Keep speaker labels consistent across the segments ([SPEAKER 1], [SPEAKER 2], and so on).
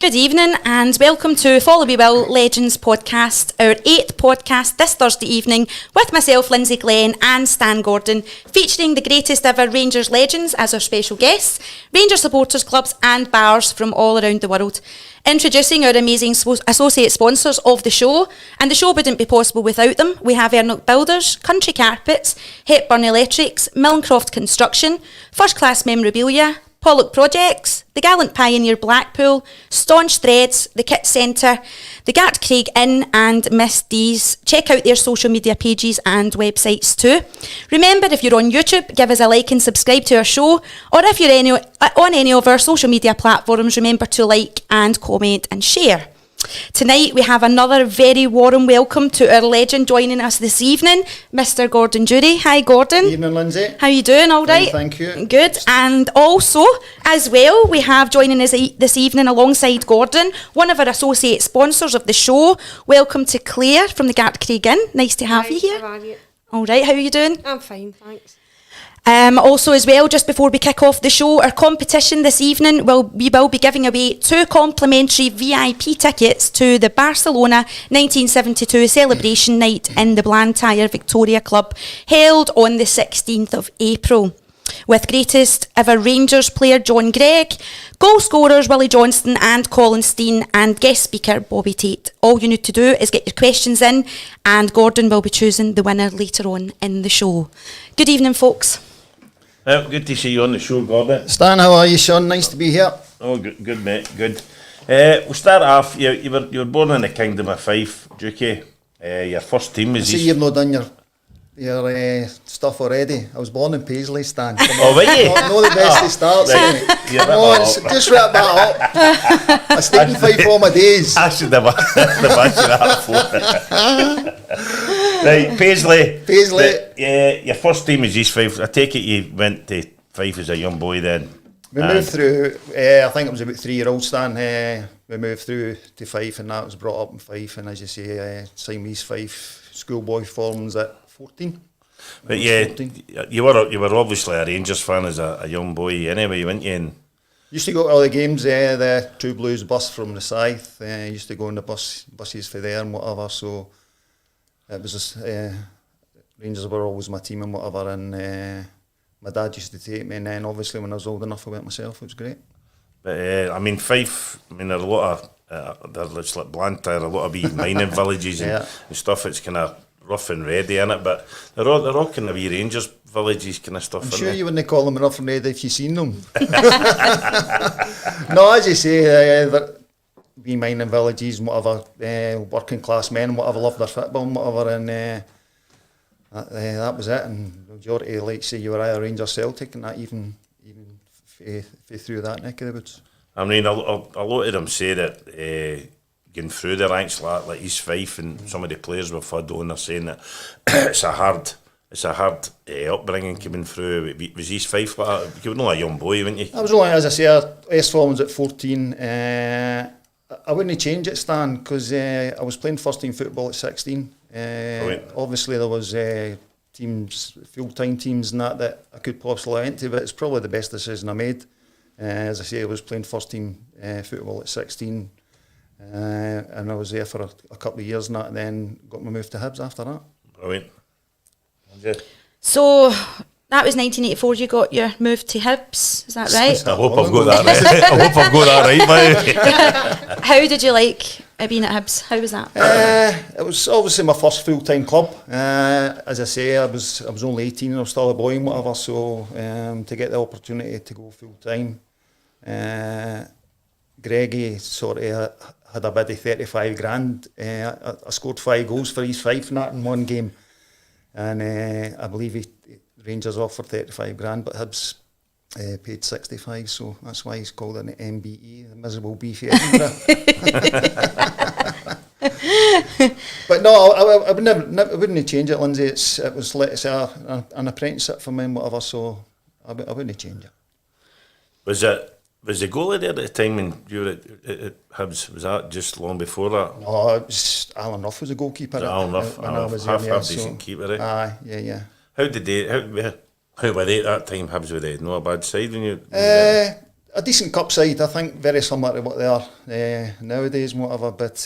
[SPEAKER 1] Good evening and welcome to Follow We Will Legends podcast, our 8th podcast this Thursday evening with myself, Lynsey, Glen and Stan Gordon, featuring the greatest ever Rangers legends as our special guests, Rangers supporters clubs and bars from all around the world. Introducing our amazing associate sponsors of the show, and the show wouldn't be possible without them. We have Ernock Builders, Country Carpets, Hepburn Electrics, Millencroft Construction, First Class Memorabilia, Pollock Projects, the Gallant Pioneer Blackpool, Staunch Threads, the Kit Centre, the Gartcraig Inn and Miss D's. Check out their social media pages and websites too. Remember, if you're on YouTube, give us a like and subscribe to our show, or if you're on any of our social media platforms, remember to like and comment and share. Tonight we have another very warm welcome to our legend joining us this evening, Mr. Gordon Durie. Hi Gordon.
[SPEAKER 2] Evening, Lynsey.
[SPEAKER 1] How you doing? All right?
[SPEAKER 2] Thank you.
[SPEAKER 1] Good. And also, as well, we have joining us this evening alongside Gordon, one of our associate sponsors of the show. Welcome to Claire from the Gartcraig Inn. Nice to have you here.
[SPEAKER 3] How are you?
[SPEAKER 1] All right, how are you doing?
[SPEAKER 3] I'm fine, thanks.
[SPEAKER 1] Also as well, just before we kick off the show, our competition this evening, we will be giving away 2 complimentary VIP tickets to the Barcelona 1972 celebration night in the Blantyre Victoria Club, held on the 16th of April. With greatest ever Rangers player John Greig, goal scorers Willie Johnston and Colin Steen, and guest speaker Bobby Tate. All you need to do is get your questions in, and Gordon will be choosing the winner later on in the show. Good evening, folks.
[SPEAKER 4] Good to see you on the show, Gordon.
[SPEAKER 2] Stan, how are you, Sean? Nice to be here.
[SPEAKER 4] Oh, good mate, good. We'll start off. You were born in the Kingdom of Fife, Dukie. Your first team was...
[SPEAKER 2] I see you've not done your stuff already. I was born in Paisley, Stan.
[SPEAKER 4] Oh, were you?
[SPEAKER 2] Not the best of starts.
[SPEAKER 4] Right.
[SPEAKER 2] Come on, just wrap that up. I stayed in Fife all my days.
[SPEAKER 4] I should have answered that for. Right, Paisley. Your first team was East Fife. I take it you went to Fife as a young boy then.
[SPEAKER 2] We moved through, I think it was about 3-year-old, Stan. We moved through to Fife, and that was brought up in Fife, and as you say, Siamese Fife schoolboy forms at 14.
[SPEAKER 4] But yeah, 14. You were obviously a Rangers fan as a young boy anyway, weren't you? And
[SPEAKER 2] used to go to all the games, the True Blues bus from the Scythe. Used to go on the buses for there and whatever, so it was just, Rangers were always my team and whatever, and my dad used to take me, and then obviously when I was old enough I went myself. It was great. But
[SPEAKER 4] I mean, Fife, I mean, there are a lot of there's like Blantyre, a lot of wee mining villages and stuff. It's kind of rough and ready in it, but they're all kind of wee Rangers villages kind of stuff.
[SPEAKER 2] I'm sure you wouldn't call them rough and ready if you seen them. No, as you say, wee mining villages and whatever, working class men and whatever, loved their football and whatever, and that was it. And the majority, like say, you were either Rangers, Celtic, and that even through that neck of the woods. I
[SPEAKER 4] mean, a lot of them say that getting through the ranks like East Fife and some of the players we've had on, they're saying that it's a hard upbringing coming through. Was East Fife like that? You were not a young boy, weren't you?
[SPEAKER 2] I was only, as I say, S4 was at 14. I wouldn't change it, Stan, because I was playing first team football at 16. Obviously there was teams, full-time teams and that I could possibly enter, but it's probably the best decision I made. As I say, I was playing first team football at 16, and I was there for a couple of years and that, and then got my move to Hibs after that.
[SPEAKER 4] Brilliant.
[SPEAKER 1] So that was 1984. You got your move to Hibs, is that right?
[SPEAKER 4] I hope I've got that right. Mate.
[SPEAKER 1] How did you like being at Hibs? How was that?
[SPEAKER 2] It was obviously my first full-time club. As I say, I was only 18 and I was still a boy and whatever, so to get the opportunity to go full-time, Greggy sort of had a bid of 35 grand. I scored 5 goals for East Fife and that in one game, and I believe Rangers offered 35 grand, but Hibs paid 65, so that's why he's called an MBE, the miserable beefy Edinburgh. But no, I would wouldn't change it, Lynsey. It was like an apprenticeship for me and whatever, so I wouldn't change it.
[SPEAKER 4] Was the goalie there at the time when you were at Hibs? Was that just long before that?
[SPEAKER 2] No, it was Alan Ruff was the goalkeeper.
[SPEAKER 4] Alan Ruff, half decent keeper, eh?
[SPEAKER 2] Aye, yeah.
[SPEAKER 4] How were they at that time? Hibs, were they no a bad side when you?
[SPEAKER 2] I a decent cup side, I think, very similar to what they are nowadays and whatever, but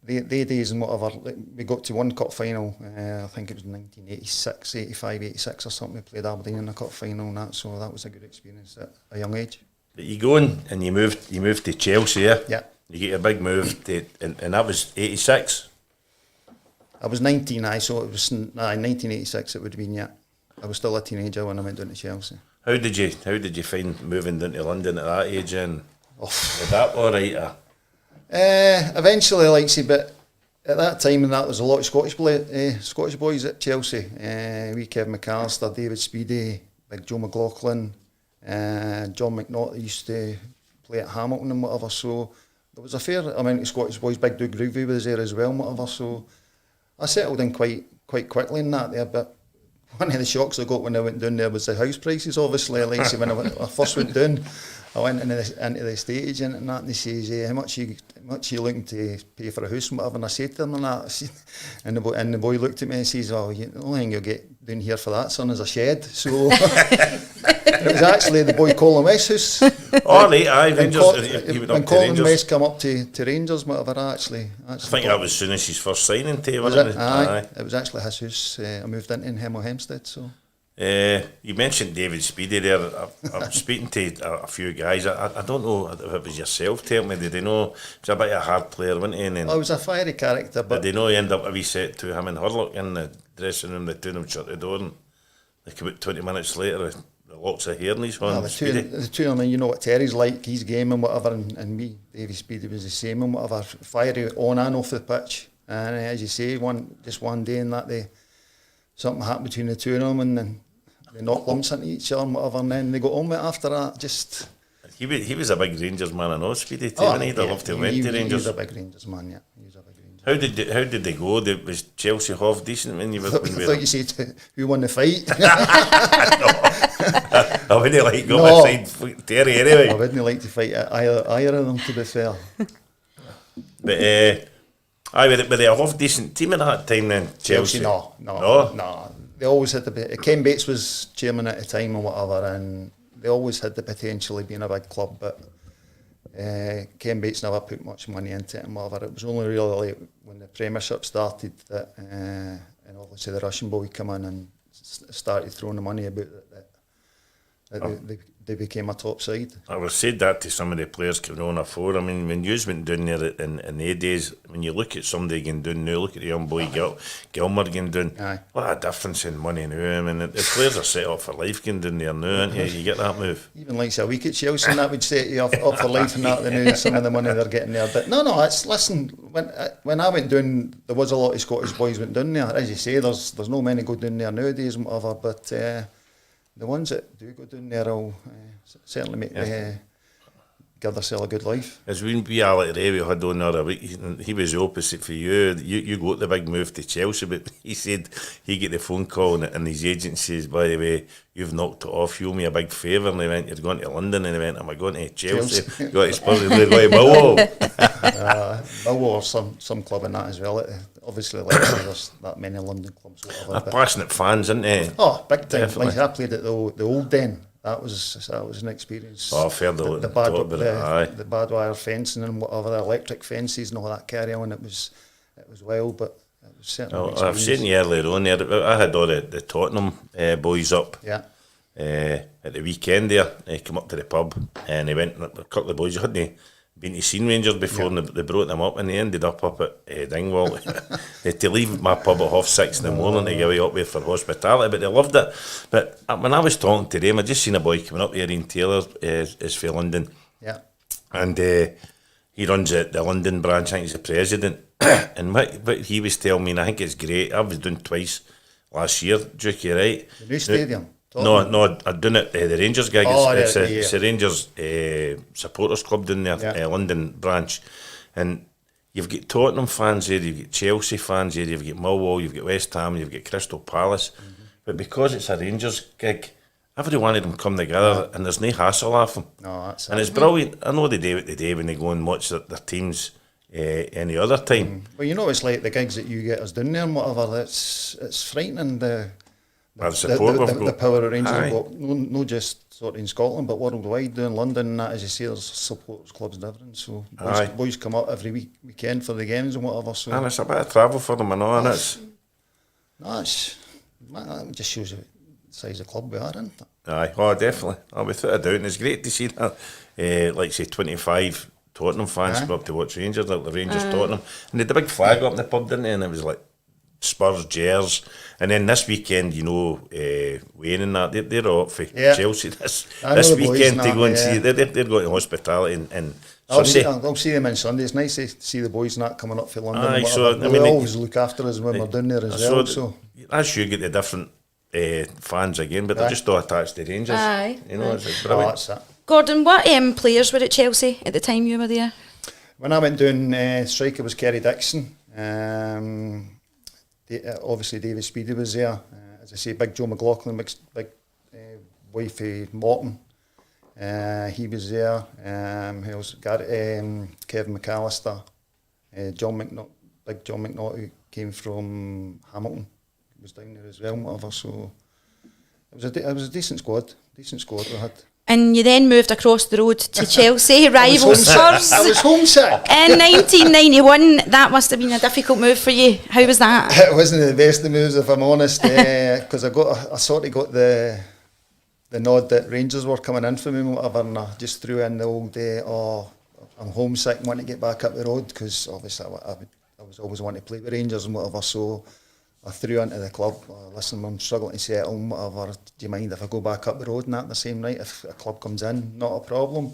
[SPEAKER 2] the days and whatever, like, we got to one cup final, I think it was 1986, 85, 86 or something, we played Aberdeen in the cup final and that, so that was a good experience at a young age.
[SPEAKER 4] But you go in and you moved to Chelsea, yeah?
[SPEAKER 2] Yeah.
[SPEAKER 4] You get a big move, and that was 86?
[SPEAKER 2] I was 19, so it was 1986 it would have been, yeah. I was still a teenager when I went down to Chelsea.
[SPEAKER 4] How did you find moving down to London at that age, and was that alright?
[SPEAKER 2] Eventually, like say, but at that time, and that there was a lot of Scottish boys at Chelsea. We Kevin McAllister, David Speedy, Big Joe McLaughlin, John McNaught used to play at Hamilton and whatever. So there was a fair amount of Scottish boys. Big Doug Groovy was there as well and whatever. So I settled in quite quickly in that there, but one of the shocks I got when I went down there was the house prices, obviously. Like, so when I first went down, I went into the estate agent and that, and they says, how much you looking to pay for a house and whatever, and I said to them and that, and the boy looked at me and says, well, the only thing you'll get down here for that, son, is a shed. So it was actually the boy Colin West's house.
[SPEAKER 4] Oh, right, aye, Rangers.
[SPEAKER 2] When Colin West come up to Rangers, whatever, actually.
[SPEAKER 4] I think that was soon as his first signing to,
[SPEAKER 2] was
[SPEAKER 4] wasn't
[SPEAKER 2] it?
[SPEAKER 4] it?
[SPEAKER 2] Aye. It was actually his house. I moved into in Hemel Hempstead, so.
[SPEAKER 4] You mentioned David Speedy there. I'm speaking to a few guys. I don't know if it was yourself. Tell me, did they know? He was a bit of a hard player, wasn't he? And
[SPEAKER 2] I was a fiery character, but
[SPEAKER 4] did they know he ended up a wee set to him and Hurlock in the dressing room? The two of them shut the door, and they come out 20 minutes later with the locks of hair in his hand.
[SPEAKER 2] The two of them, you know what Terry's like, he's game and whatever, and me, David Speedy was the same and whatever, fiery on and off the pitch. And as you say, one day in that day, something happened between the two of them, and then they knocked lumps into each other and whatever, and then they got on with it after that. Just
[SPEAKER 4] he was a big Rangers man, I know, Speedy too, and he'd love to have went to Rangers.
[SPEAKER 2] He was a big Rangers man, yeah. He was a big Rangers.
[SPEAKER 4] How did they go? Was Chelsea half decent when you were?
[SPEAKER 2] I thought you said who won the fight.
[SPEAKER 4] I wouldn't like go outside Terry anyway.
[SPEAKER 2] I wouldn't like to fight either of them, to be fair.
[SPEAKER 4] But were they a half decent team at that time then? Chelsea?
[SPEAKER 2] No. They always had Ken Bates was chairman at the time and whatever, and they always had the potential of being a big club, but Ken Bates never put much money into it and whatever. It was only really like when the Premiership started that, and obviously the Russian boy come in and started throwing the money about that they became a top side.
[SPEAKER 4] I was said that to some of the players coming on afore. I mean, when you went down there in the days, when you look at somebody going down now, look at the young boy Gilmer going down.
[SPEAKER 2] Aye.
[SPEAKER 4] What a difference in money now. I mean, the players are set up for life going down there now, aren't you? You get that move.
[SPEAKER 2] Even like a week at Chelsea, and that would set you up for life and that. They knew some of the money they're getting there. But no, listen. When I went down, there was a lot of Scottish boys went down there. As you say, there's no many go down there nowadays and whatever. But the ones that do go down there will certainly make give themselves a good life.
[SPEAKER 4] As we Alec Ray we had on the other week, he was the opposite for you. You got the big move to Chelsea, but he said he get the phone call and his agent says, by the way, you've knocked it off, you owe me a big favour. And he went, you're going to London, and he went, am I going to Chelsea? You got to Spurs, going to Millwall.
[SPEAKER 2] Millwall or some club in that as well. Obviously, like there's that many London clubs.
[SPEAKER 4] They're passionate fans, aren't they?
[SPEAKER 2] Oh, big time.
[SPEAKER 4] Definitely.
[SPEAKER 2] Like I played at the old Den. That was an experience.
[SPEAKER 4] Oh, I've heard the
[SPEAKER 2] bad wire fencing and whatever, the electric fences and all that carry on. It was wild, but it was certainly.
[SPEAKER 4] Oh, I've seen you earlier on there. I had all the Tottenham boys up.
[SPEAKER 2] Yeah.
[SPEAKER 4] At the weekend there, they come up to the pub and they went. A couple of boys hadn't been to seen Rangers before, and they brought them up, and they ended up at Dingwall. They had to leave my pub at 6:30 in the morning to go up there for hospitality, but they loved it. But when I was talking to them, I just seen a boy coming up here in Taylor, is for London.
[SPEAKER 2] Yeah.
[SPEAKER 4] And he runs the London branch. I think he's the president. And what he was telling me, and I think it's great. I was doing twice last year, Dukey, right?
[SPEAKER 2] The new stadium.
[SPEAKER 4] No, I've done it. The Rangers gig. It's
[SPEAKER 2] the
[SPEAKER 4] Rangers supporters club down there, London branch, and you've got Tottenham fans there, you've got Chelsea fans there, you've got Millwall, you've got West Ham, you've got Crystal Palace, but because it's a Rangers gig, every one of them come together, and there's no hassle off them.
[SPEAKER 2] No, that's
[SPEAKER 4] and it's brilliant. I know they do what they do when they go and watch their teams any other time.
[SPEAKER 2] Well, you know, it's like the gigs that you get us down there and whatever. It's frightening the
[SPEAKER 4] the support we've
[SPEAKER 2] the
[SPEAKER 4] got.
[SPEAKER 2] power of Rangers
[SPEAKER 4] Aye.
[SPEAKER 2] have got, no just sort of in Scotland, but worldwide, doing London and that, as you say, there's supporters clubs and everything, so boys come up every weekend for the games and whatever, so...
[SPEAKER 4] And it's a bit of travel for them and all, and it's...
[SPEAKER 2] No, it just shows you the size of club we are, isn't it?
[SPEAKER 4] Aye, oh, definitely. Oh, without a doubt, and it's great to see that, like say, 25 Tottenham fans come up to watch Rangers, like the Rangers Tottenham, and they had the big flag up in the pub, didn't they, and it was like Spurs, Gers, and then this weekend, you know, Wayne and that, they're all up for Chelsea this weekend to go and see, they're going to hospitality and
[SPEAKER 2] I'll see them on Sunday. It's nice to see the boys not coming up for London.
[SPEAKER 4] Aye,
[SPEAKER 2] so, they always look after us when we're down there as well. So
[SPEAKER 4] as you get the different fans again, but they're just all attached to Rangers.
[SPEAKER 1] Aye.
[SPEAKER 4] You know, it's like brilliant.
[SPEAKER 2] that's it.
[SPEAKER 1] Gordon, what players were at Chelsea at the time you were there?
[SPEAKER 2] When I went down, striker was Kerry Dixon. Obviously David Speedy was there. As I say, big Joe McLaughlin, big wifey Morton. He was there. Who else? Kevin McAllister. Big John McNaught, who came from Hamilton, was down there as well. Whatever. So it was a decent squad. We had.
[SPEAKER 1] And you then moved across the road to Chelsea, rival Spurs.
[SPEAKER 2] I was homesick.
[SPEAKER 1] In 1991, that must have been a difficult move for you. How was that?
[SPEAKER 2] It wasn't the best of moves, if I'm honest, because I sort of got the nod that Rangers were coming in for me and whatever, and I just threw in the old I'm homesick, want to get back up the road, because obviously I was always wanting to play with Rangers and whatever, so I threw into the club, listen, I'm struggling to settle and whatever, do you mind if I go back up the road and that the same night, if a club comes in, not a problem.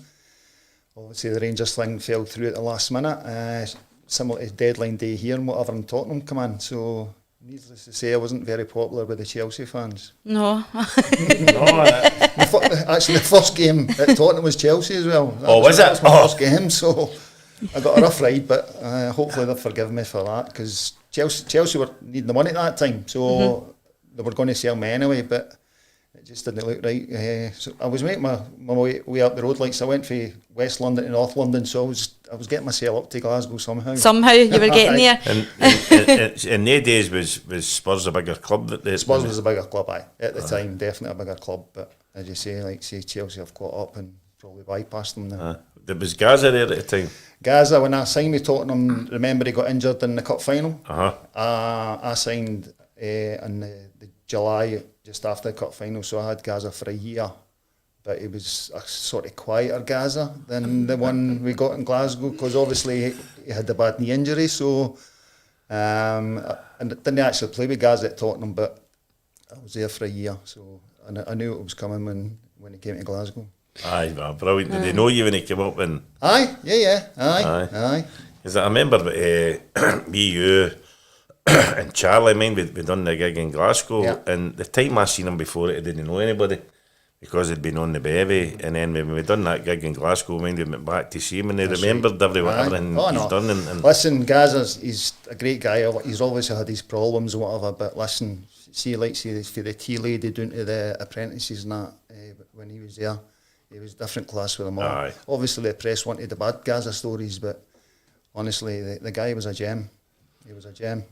[SPEAKER 2] Obviously the Rangers thing fell through at the last minute, similar to deadline day here and whatever, and Tottenham come in, so needless to say I wasn't very popular with the Chelsea fans.
[SPEAKER 1] No.
[SPEAKER 2] Actually the first game at Tottenham was Chelsea as well. That
[SPEAKER 4] was it?
[SPEAKER 2] That was my first game, so I got a rough ride, but hopefully they'll forgive me for that, because Chelsea were needing the money at that time, so they were going to sell me anyway, but it just didn't look right. So I was making my way up the road, like, so I went from West London to North London, so I was getting myself up to Glasgow somehow.
[SPEAKER 1] Somehow you were getting there.
[SPEAKER 4] And in their days, was Spurs a bigger club?
[SPEAKER 2] Spurs was a bigger club, at the time, definitely a bigger club, but as you say, like Chelsea have caught up and probably bypassed them now.
[SPEAKER 4] There was Gaza there at the time.
[SPEAKER 2] Gaza, when I signed with Tottenham, remember he got injured in the cup final. I signed in the July, just after the cup final, so I had Gaza for a year, but it was a sort of quieter Gaza than the one we got in Glasgow, because obviously he had the bad knee injury, so and didn't actually play with Gaza at Tottenham, but I was there for a year, so I knew it was coming when he came to Glasgow.
[SPEAKER 4] Aye, man, brilliant. Did they know you when he came up? And
[SPEAKER 2] Aye.
[SPEAKER 4] Because I remember me, you, and Charlie, we done the gig in Glasgow, and the time I seen him before it, I didn't know anybody, because he'd been on the bevy, and then when we done that gig in Glasgow, we went back to see him, and they remembered everything he's done. And
[SPEAKER 2] listen, he's a great guy. He's obviously had his problems and whatever, but listen, for the tea lady down to the apprentices and that, when he was there, he was different class with them all.
[SPEAKER 4] Aye.
[SPEAKER 2] Obviously the press wanted the bad Gaza stories, but honestly the guy was a gem. He was a gem.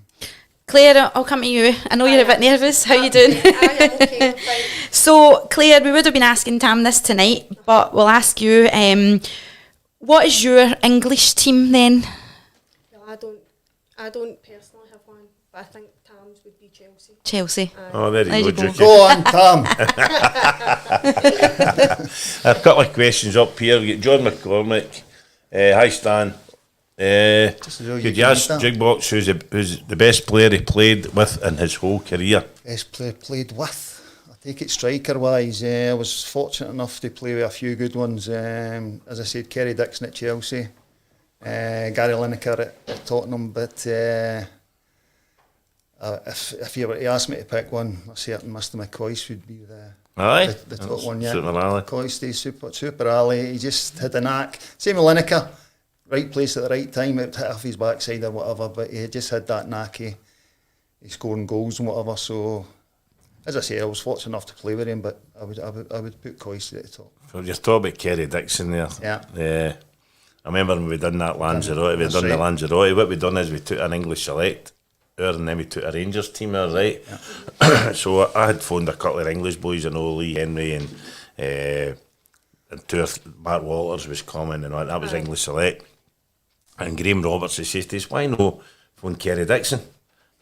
[SPEAKER 1] Claire, I'll come to you. I know you're a bit nervous. How are you doing?
[SPEAKER 3] I am okay, fine.
[SPEAKER 1] So, Claire, we would have been asking Tam this tonight, but we'll ask you, what is your English team then?
[SPEAKER 3] Well, I don't personally have one, but I think Tam's would be Chelsea.
[SPEAKER 1] Chelsea.
[SPEAKER 4] oh, there you go, Jukey.
[SPEAKER 2] Go on, Tom.
[SPEAKER 4] A couple of questions up here. We get John McCormick. Hi, Stan. Could you ask Jigbox who's the best player he played with in his whole career?
[SPEAKER 2] Best player played with? I take it striker-wise. I was fortunate enough to play with a few good ones. As I said, Kerry Dixon at Chelsea, Gary Lineker at Tottenham, but if you were to ask me to pick one, a certain Mr McCoy would be the top one. Yeah,
[SPEAKER 4] Super Ali.
[SPEAKER 2] McCoy, super Ali. He just had a knack. Same with Lineker, right place at the right time. It would hit off his backside or whatever, but he just had that knack. He scoring goals and whatever. So, as I say, I was fortunate enough to play with him, but I would put Coyce at the top.
[SPEAKER 4] So you're talking about Kerry Dixon there.
[SPEAKER 2] Yeah.
[SPEAKER 4] I remember when we done that Lanzarote. The Lanzarote. What we done is we took an English select hour and then we took a Rangers team there, right? Yeah. So I had phoned a couple of English boys, I know Lee Henry and Mark Walters was coming and all, that was English Select. And Graham Roberts, he says to us, why no phone Kerry Dixon?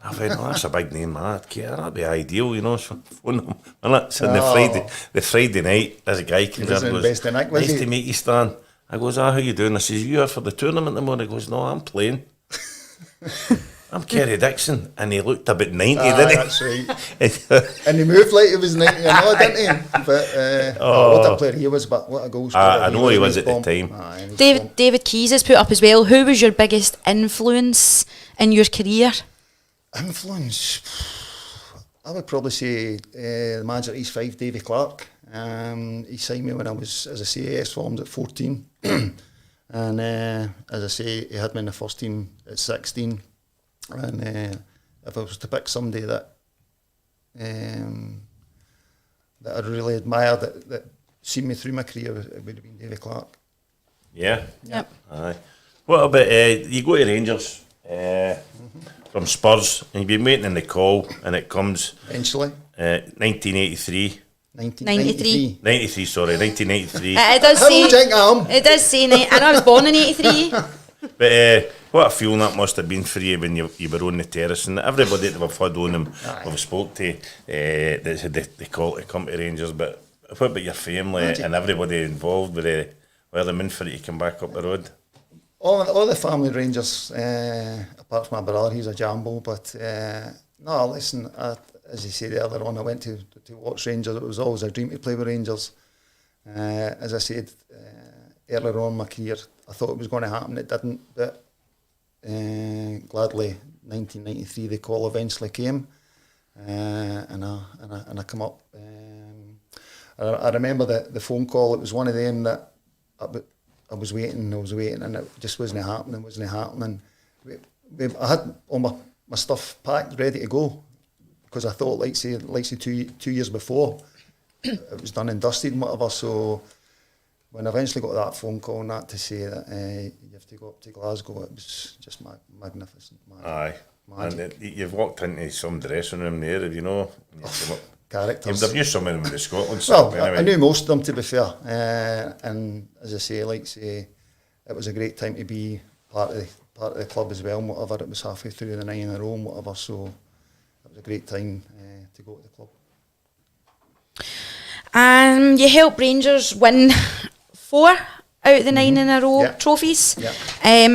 [SPEAKER 4] I went, that's a big name, that'd be ideal, you know, so phone him. And that's on the Friday night, as a guy comes in and goes, nice to meet you, Stan. I goes, how you doing? I says, you here for the tournament tomorrow? He goes, no, I'm playing. I'm Kerry Dixon. And he looked about 90, didn't he?
[SPEAKER 2] That's right. And he moved like he was 90, didn't he? But what a player he was, but what a goal scorer.
[SPEAKER 4] I know he was at the time.
[SPEAKER 1] David Keys has put up as well. Who was your biggest influence in your career?
[SPEAKER 2] Influence? I would probably say the manager at East 5, Davy Clark. He signed me when I was, as I say, AS formed at 14. And as I say, he had me in the first team at 16. And if I was to pick somebody that I really admired, that seen me through my career, it would have been Davy Clark.
[SPEAKER 4] Yeah?
[SPEAKER 1] Yep.
[SPEAKER 4] Aye. What about, you go to Rangers from Spurs, and you've been waiting in the call, and it comes...
[SPEAKER 2] Eventually.
[SPEAKER 4] 1983.
[SPEAKER 1] 93.
[SPEAKER 4] 93, sorry, 1993.
[SPEAKER 1] It does
[SPEAKER 2] How
[SPEAKER 1] say...
[SPEAKER 2] old do you think I am?
[SPEAKER 1] It does say... I know I was born in 83.
[SPEAKER 4] But what a feeling that must have been for you when you were on the terrace, and everybody that we've had on them, we've spoke to, they call it to come to Rangers, but what about your family and everybody involved with the men for it to come back up the road?
[SPEAKER 2] All the family Rangers, apart from my brother, he's a jambo, but no, listen, as you said earlier on, I went to watch Rangers. It was always a dream to play with Rangers. As I said earlier on in my career, I thought it was going to happen. It didn't, but gladly, 1993, the call eventually came, and I come up. I remember the phone call. It was one of them that I was waiting, and it just wasn't happening. I had all my stuff packed, ready to go, because I thought, like say 2 years before, it was done and dusted and whatever. So when I eventually got that phone call and that to say that you have to go up to Glasgow, it was just magnificent.
[SPEAKER 4] Aye. And you've walked into some dressing room there, have you know?
[SPEAKER 2] Characters.
[SPEAKER 4] You've used some of them with the Scotland
[SPEAKER 2] well,
[SPEAKER 4] stuff. Anyway.
[SPEAKER 2] I knew most of them, to be fair. And as I say, it was a great time to be part of the club as well and whatever. It was halfway through the 9 in a row and whatever, so it was a great time to go to the club.
[SPEAKER 1] You helped Rangers win 4 out of the 9 in a row trophies.
[SPEAKER 2] Yeah.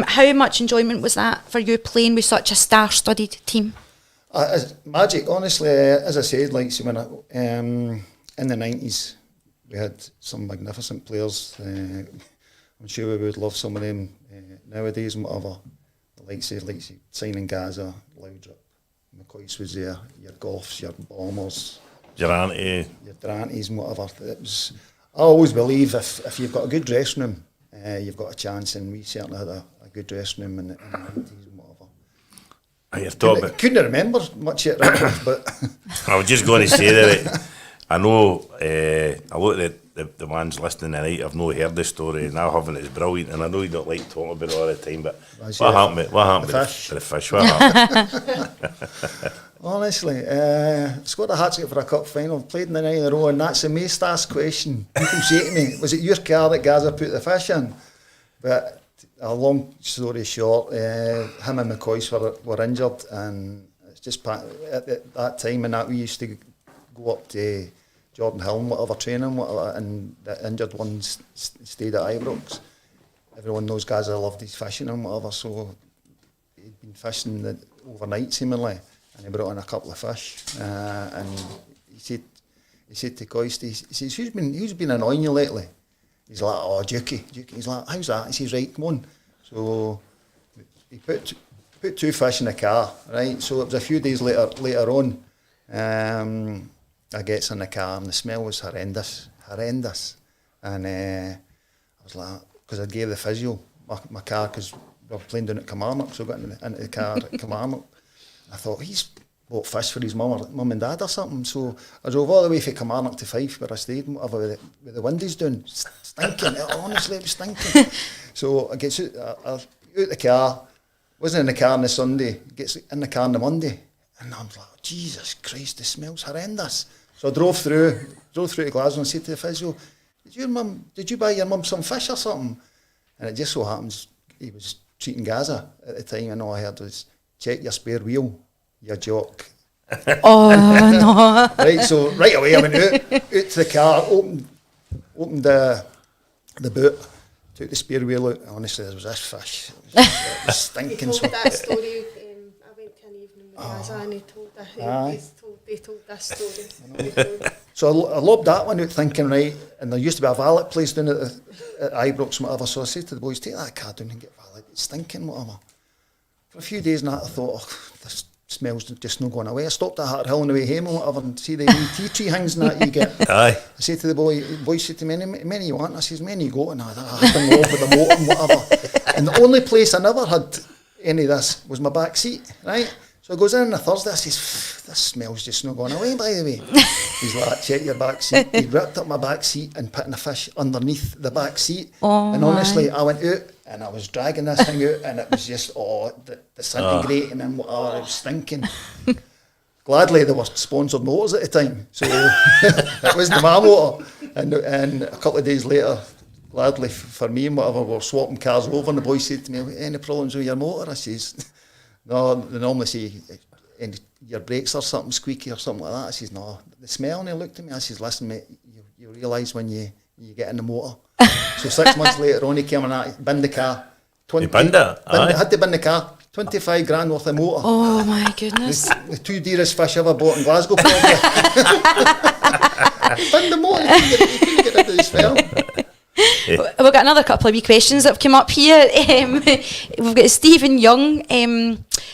[SPEAKER 1] How much enjoyment was that for you playing with such a star-studded team?
[SPEAKER 2] Magic, honestly. As I said, when in the 90s, we had some magnificent players. I'm sure we would love some of them nowadays and whatever. Like signing Gaza, Loudrip, McCoy's was there, your Goffs, your Bombers, your Durantes and whatever. I always believe if you've got a good dressing room, you've got a chance, and we certainly had a good dressing room in the 90s and whatever. Couldn't remember much yet, but
[SPEAKER 4] I was just going to say that I know a lot of the ones listening tonight have not heard the story, and I haven't. It's brilliant, and I know you don't like talking about it all the time, but what happened with the fish? What happened?
[SPEAKER 2] Honestly, scored a hat-trick for a cup final, played in the 9 in a row, and that's the most asked question. People say to me, was it your car that Gaza put the fish in? But a long story short, him and McCoy's were injured, and it's just at that time and that we used to go up to Jordan Hill and whatever, training, whatever, and the injured ones stayed at Ibrox. Everyone knows Gaza loved his fishing and whatever, so he'd been fishing overnight seemingly, and he brought in a couple of fish, and he said to Coist, he says, who's been annoying you lately? He's like, oh, Dukey. He's like, how's that? He says, right, come on. So he put 2 fish in the car, right? So it was a few days later on, I gets in the car and the smell was horrendous. And I was like, because I gave the physio my car, because we were playing down at Kilmarnock, so I got into the car at Kilmarnock. I thought, he's bought fish for his mum and dad or something. So I drove all the way from Kilmarnock to Fife, where I stayed, with the windows down, stinking. Honestly, it was stinking. So I get out the car, wasn't in the car on the Sunday, gets in the car on the Monday, and I'm like, Jesus Christ, the smell's horrendous. So I drove through to Glasgow and said to the physio, did you buy your mum some fish or something? And it just so happens he was treating Gaza at the time, and all I heard was, check your spare wheel, you jock.
[SPEAKER 1] Oh, no.
[SPEAKER 2] Right, so right away I went out to the car, opened the boot, took the spare wheel out. Honestly, there was this fish. It was stinking.
[SPEAKER 3] He told that story. I went to an evening with Gaza and he told that. They told this story.
[SPEAKER 2] So I lobbed that one out thinking, right, and there used to be a valet place down at Ibrox and whatever, so I said to the boys, take that car down and get valet, it's stinking, whatever. For a few days and that I thought, oh, this smell's just not going away. I stopped at Hart Hill on the way home and whatever, and see the tea tree hangs and that you get.
[SPEAKER 4] Aye.
[SPEAKER 2] I said to the boy said to me, many you want? I says, many you got? And I hung off with the motor and whatever. And the only place I never had any of this was my back seat, right? So I goes in on a Thursday, I says, this smell's just not going away, by the way. He's like, check your back seat. He ripped up my back seat and putting the fish underneath the back seat.
[SPEAKER 1] Oh,
[SPEAKER 2] and honestly, I went out and I was dragging this thing out and it was just, the disintegrating and whatever, it was stinking. Gladly, they were sponsored motors at the time, so it wasn't my motor. And a couple of days later, gladly for me and whatever, we were swapping cars over and the boy said to me, any problems with your motor? I says, no, they normally say, your brakes or something squeaky or something like that. I says, no, the smell. And he looked at me, I says, listen mate, you realise when you get in the motor. So 6 months later on he came and I binned the car.
[SPEAKER 4] You binned it?
[SPEAKER 2] I had to bin the car. 25 grand worth of motor.
[SPEAKER 1] Oh my goodness.
[SPEAKER 2] The two dearest fish I ever bought in Glasgow probably. Bin the motor, you couldn't get rid of the smell.
[SPEAKER 1] We've got another couple of wee questions that have come up here. We've got Stephen Young.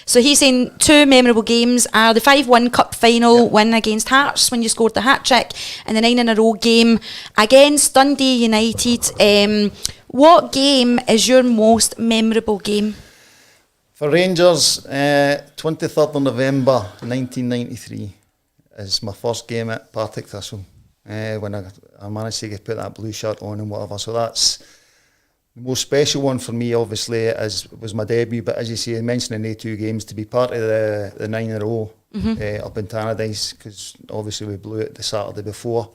[SPEAKER 1] So he's saying 2 memorable games are the 5-1 cup final win against Hearts when you scored the hat-trick, and the 9-in-a-row game against Dundee United. What game is your most memorable game?
[SPEAKER 2] For Rangers, 23rd of November 1993 is my first game at Partick Thistle. When I managed to put that blue shirt on and whatever, so that's the most special one for me. Obviously, was my debut, but as you say, mentioning the 2 games, to be part of the 9 in a row up in Tannadice, because obviously we blew it the Saturday before.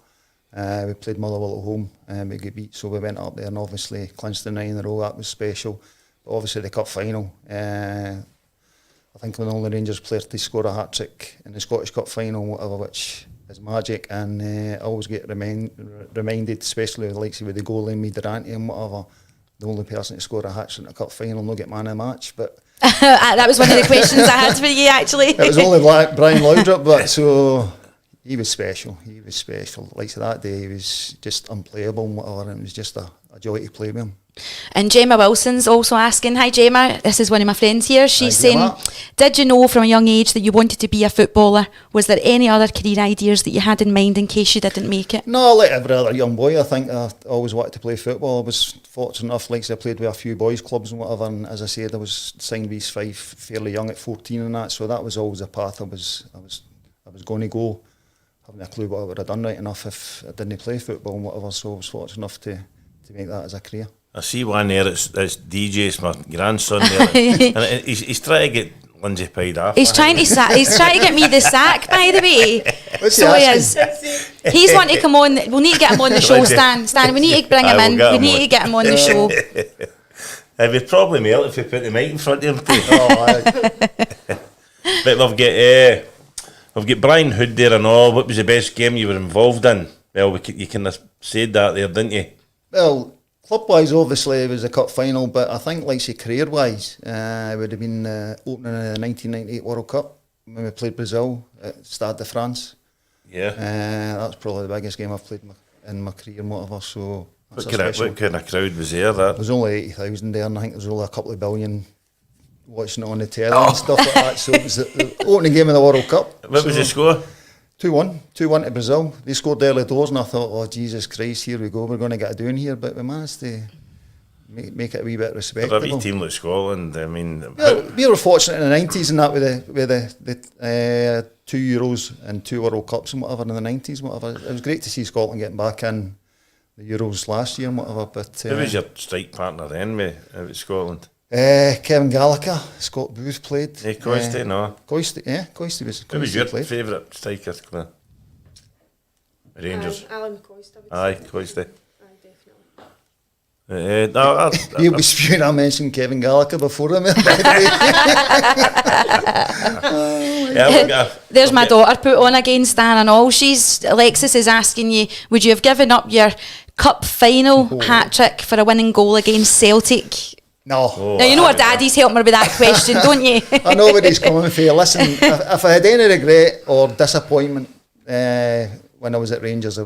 [SPEAKER 2] We played Motherwell at home and we got beat, so we went up there and obviously clinched the 9 in a row. That was special. But obviously the cup final, I think one of the only Rangers players to score a hat-trick in the Scottish Cup final, whatever, which is magic, and I always get reminded, especially like with the goal in Durante and whatever, the only person to score a hat-trick in a cup final not get man of the match. But
[SPEAKER 1] that was one of the questions I had for you, actually.
[SPEAKER 2] It was only Brian Laudrup, but so he was special. Like that day, he was just unplayable and whatever, and it was just a joy to play with him.
[SPEAKER 1] And Gemma Wilson's also asking, hi Gemma, this is one of my friends here, she's saying, did you know from a young age that you wanted to be a footballer? Was there any other career ideas that you had in mind in case you didn't make it?
[SPEAKER 2] No, like every other young boy, I think I always wanted to play football. I was fortunate enough, like I played with a few boys clubs and whatever, and as I said, I was signed with East Fife fairly young at 14 and that, so that was always a path I was going to go. Having a clue what I would have done right enough if I didn't play football and whatever, so I was fortunate enough to make that as a career.
[SPEAKER 4] I see one there, it's DJ, it's my grandson there, and he's trying to get Lynsey paid off.
[SPEAKER 1] He's trying to get me the sack, by the way.
[SPEAKER 2] So
[SPEAKER 1] he is. He's wanting to come on. We'll need to get him on the show, Stan. We need to bring him in. We need to get him on the show.
[SPEAKER 4] It would probably mail if we put the mic in front of him. But we've got Brian Hood there and all. What was the best game you were involved in? Well, you kind of said that there, didn't you?
[SPEAKER 2] Well, club-wise, obviously, it was a cup final, but I think, like say, career-wise, it would have been opening of the 1998 World Cup when we played Brazil at Stade de France.
[SPEAKER 4] Yeah.
[SPEAKER 2] That's probably the biggest game I've played in my career and whatever, so...
[SPEAKER 4] What kind of crowd was there? There
[SPEAKER 2] was only 80,000 there, and I think there was only a couple of billion watching it on the telly and stuff like that, so it was the opening game of the World Cup.
[SPEAKER 4] What was the score?
[SPEAKER 2] 2-1 to Brazil. They scored early doors and I thought, oh Jesus Christ, here we go, we're going to get a doing here, but we managed to make it a wee bit respectable.
[SPEAKER 4] For a wee team like Scotland, I mean...
[SPEAKER 2] Yeah, we were fortunate in the 90s and that with the 2 Euros and 2 World Cups and whatever in the 90s and whatever. It was great to see Scotland getting back in the Euros last year and whatever, but...
[SPEAKER 4] Who was your strike partner then with Scotland?
[SPEAKER 2] Kevin Gallagher, Scott Booth played.
[SPEAKER 4] Coisty, no.
[SPEAKER 2] Coisty was.
[SPEAKER 4] Who was your favourite striker, Glen? Rangers.
[SPEAKER 3] Alan Coisty.
[SPEAKER 4] Aye, Coisty.
[SPEAKER 3] Aye, definitely.
[SPEAKER 2] You'll be spewing I mentioned Kevin Gallagher before him.
[SPEAKER 1] There's my daughter put on again, Stan, and all. Alexis is asking you, would you have given up your cup final hat-trick for a winning goal against Celtic?
[SPEAKER 2] No.
[SPEAKER 1] Now, you know her daddy's helping her with that question, don't you?
[SPEAKER 2] I know what he's coming for. Listen, if I had any regret or disappointment when I was at Rangers, I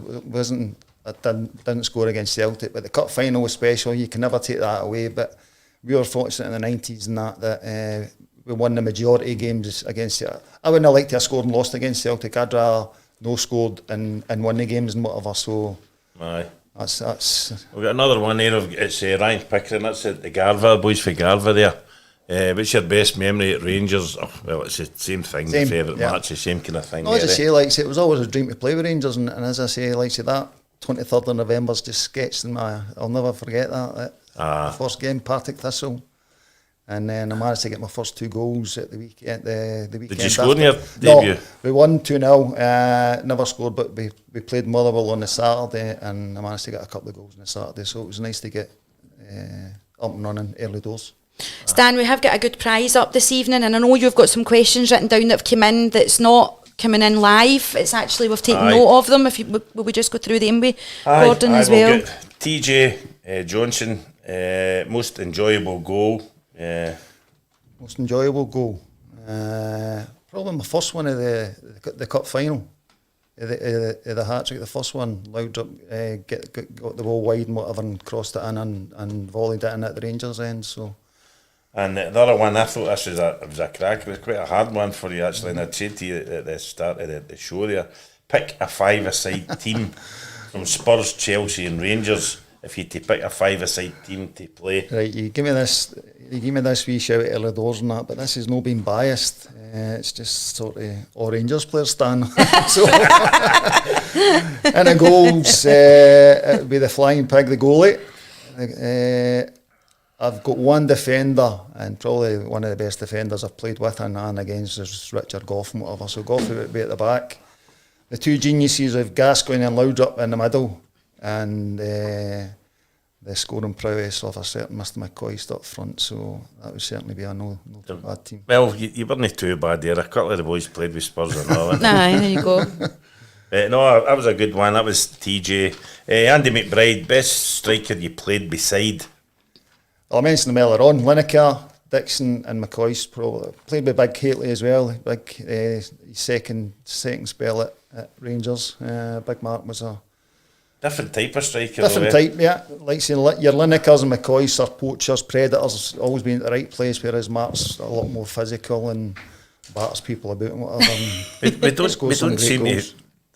[SPEAKER 2] didn't score against Celtic, but the cup final was special. You can never take that away. But we were fortunate in the 90s and that we won the majority of games against it. I wouldn't have liked to have scored and lost against Celtic. I'd rather no scored and won the games and whatever. So
[SPEAKER 4] aye.
[SPEAKER 2] That's
[SPEAKER 4] We've got another one here. It's Ryan Pickering. That's the Garva, boys for Garva there. What's your best memory at Rangers? Oh, well, it's the same thing, the favourite match, the same kind of thing.
[SPEAKER 2] No, as I say, like it was always a dream to play with Rangers, and as I say, like that 23rd of November's just sketched in I'll never forget that. First game, Partick Thistle. And then I managed to get my first 2 goals at the weekend. The weekend.
[SPEAKER 4] Did you score in your debut?
[SPEAKER 2] No, we won 2-0. Never scored, but we played Motherwell on the Saturday, and I managed to get a couple of goals on the Saturday. So it was nice to get up and running early doors.
[SPEAKER 1] Stan, we have got a good prize up this evening, and I know you've got some questions written down that have come in that's not coming in live. It's actually, we've taken note of them. Will we just go through them with Gordon as well?
[SPEAKER 4] TJ Johnson, most enjoyable goal.
[SPEAKER 2] Most enjoyable goal. Probably my first one of the cup final. The hat-trick, the first one, loud up, got the ball wide and whatever, and crossed it in and volleyed it in at the Rangers end. So.
[SPEAKER 4] And the other one, I thought this was a crack. It was quite a hard one for you actually. And I'd said to you at the start of the show there, pick a 5-a-side team from Spurs, Chelsea, and Rangers. If you to pick a 5-a-side team to play,
[SPEAKER 2] right? You give me this wee shout at early doors and that, but this is no being biased. It's just sort of all Rangers players, Stan. So, and the goals, it would be the Flying Pig, the goalie. I've got one defender, and probably one of the best defenders I've played with and against is Richard Goff and whatever. So Goff would be at the back. The 2 geniuses of Gascoigne and Loudrup in the middle, and the scoring prowess of a certain Mr McCoist up front. So that would certainly be a no too bad team.
[SPEAKER 4] Well, you weren't too bad there. A couple of the boys played with Spurs and all that.
[SPEAKER 1] Aye, there you go.
[SPEAKER 4] No, that was a good one. That was TJ. Andy McBride, best striker you played beside?
[SPEAKER 2] Well, I mentioned them earlier on. Lineker, Dixon and McCoist probably. Played with Big Haley as well. Big second spell at Rangers. Big Mark was a
[SPEAKER 4] different type of striker.
[SPEAKER 2] Different type, yeah. Like saying your Linekers and McCoys are poachers, predators, always been at the right place, whereas Mark's a lot more physical and batters people about and whatever.
[SPEAKER 4] we don't seem to.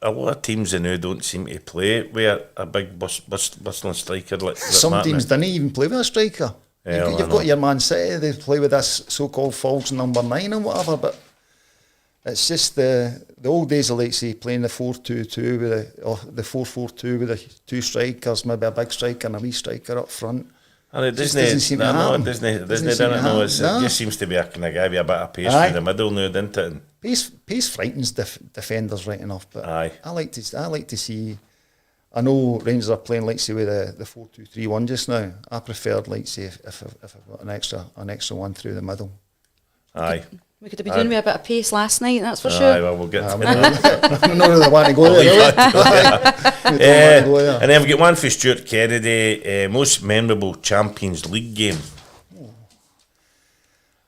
[SPEAKER 4] A lot of teams now don't seem to play with a big bustling striker like
[SPEAKER 2] some teams didn't even play with a striker.
[SPEAKER 4] Yeah,
[SPEAKER 2] you've got your Man City, they play with this so-called false number 9 and whatever, but it's just the old days of, like, say, playing the 4-2-2 with the 4-4-2 with the 2 strikers, maybe a big striker and a wee striker up front.
[SPEAKER 4] And it doesn't seem to happen. It just seems to be a kind of guy with a bit of pace in the middle now, doesn't it?
[SPEAKER 2] Pace frightens defenders right enough, but
[SPEAKER 4] aye.
[SPEAKER 2] I like to see. I know Rangers are playing, like, say, with the 4-2-3-1 just now. I preferred, like, say, if I've got an extra one through the middle.
[SPEAKER 4] Aye.
[SPEAKER 1] We could have been doing with a bit of pace last night, that's for sure.
[SPEAKER 4] Aye, well, we'll get to
[SPEAKER 2] I don't know whether they want to go there.
[SPEAKER 4] And then we've got one for Stuart Kennedy. Most memorable Champions League game?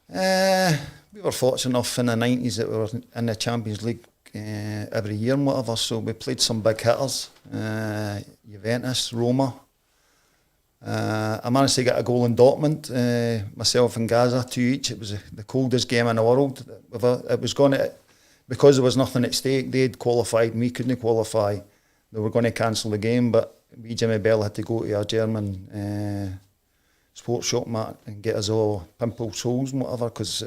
[SPEAKER 2] We were fortunate enough in the 90s that we were in the Champions League every year and whatever, so we played some big hitters. Juventus, Roma. I managed to get a goal in Dortmund, myself and Gaza, 2 each. It was the coldest game in the world. It was going to, because there was nothing at stake, they'd qualified and we couldn't qualify. They were going to cancel the game, but we, Jimmy Bell, had to go to a German sports shop, Matt, and get us all pimple soles and whatever, because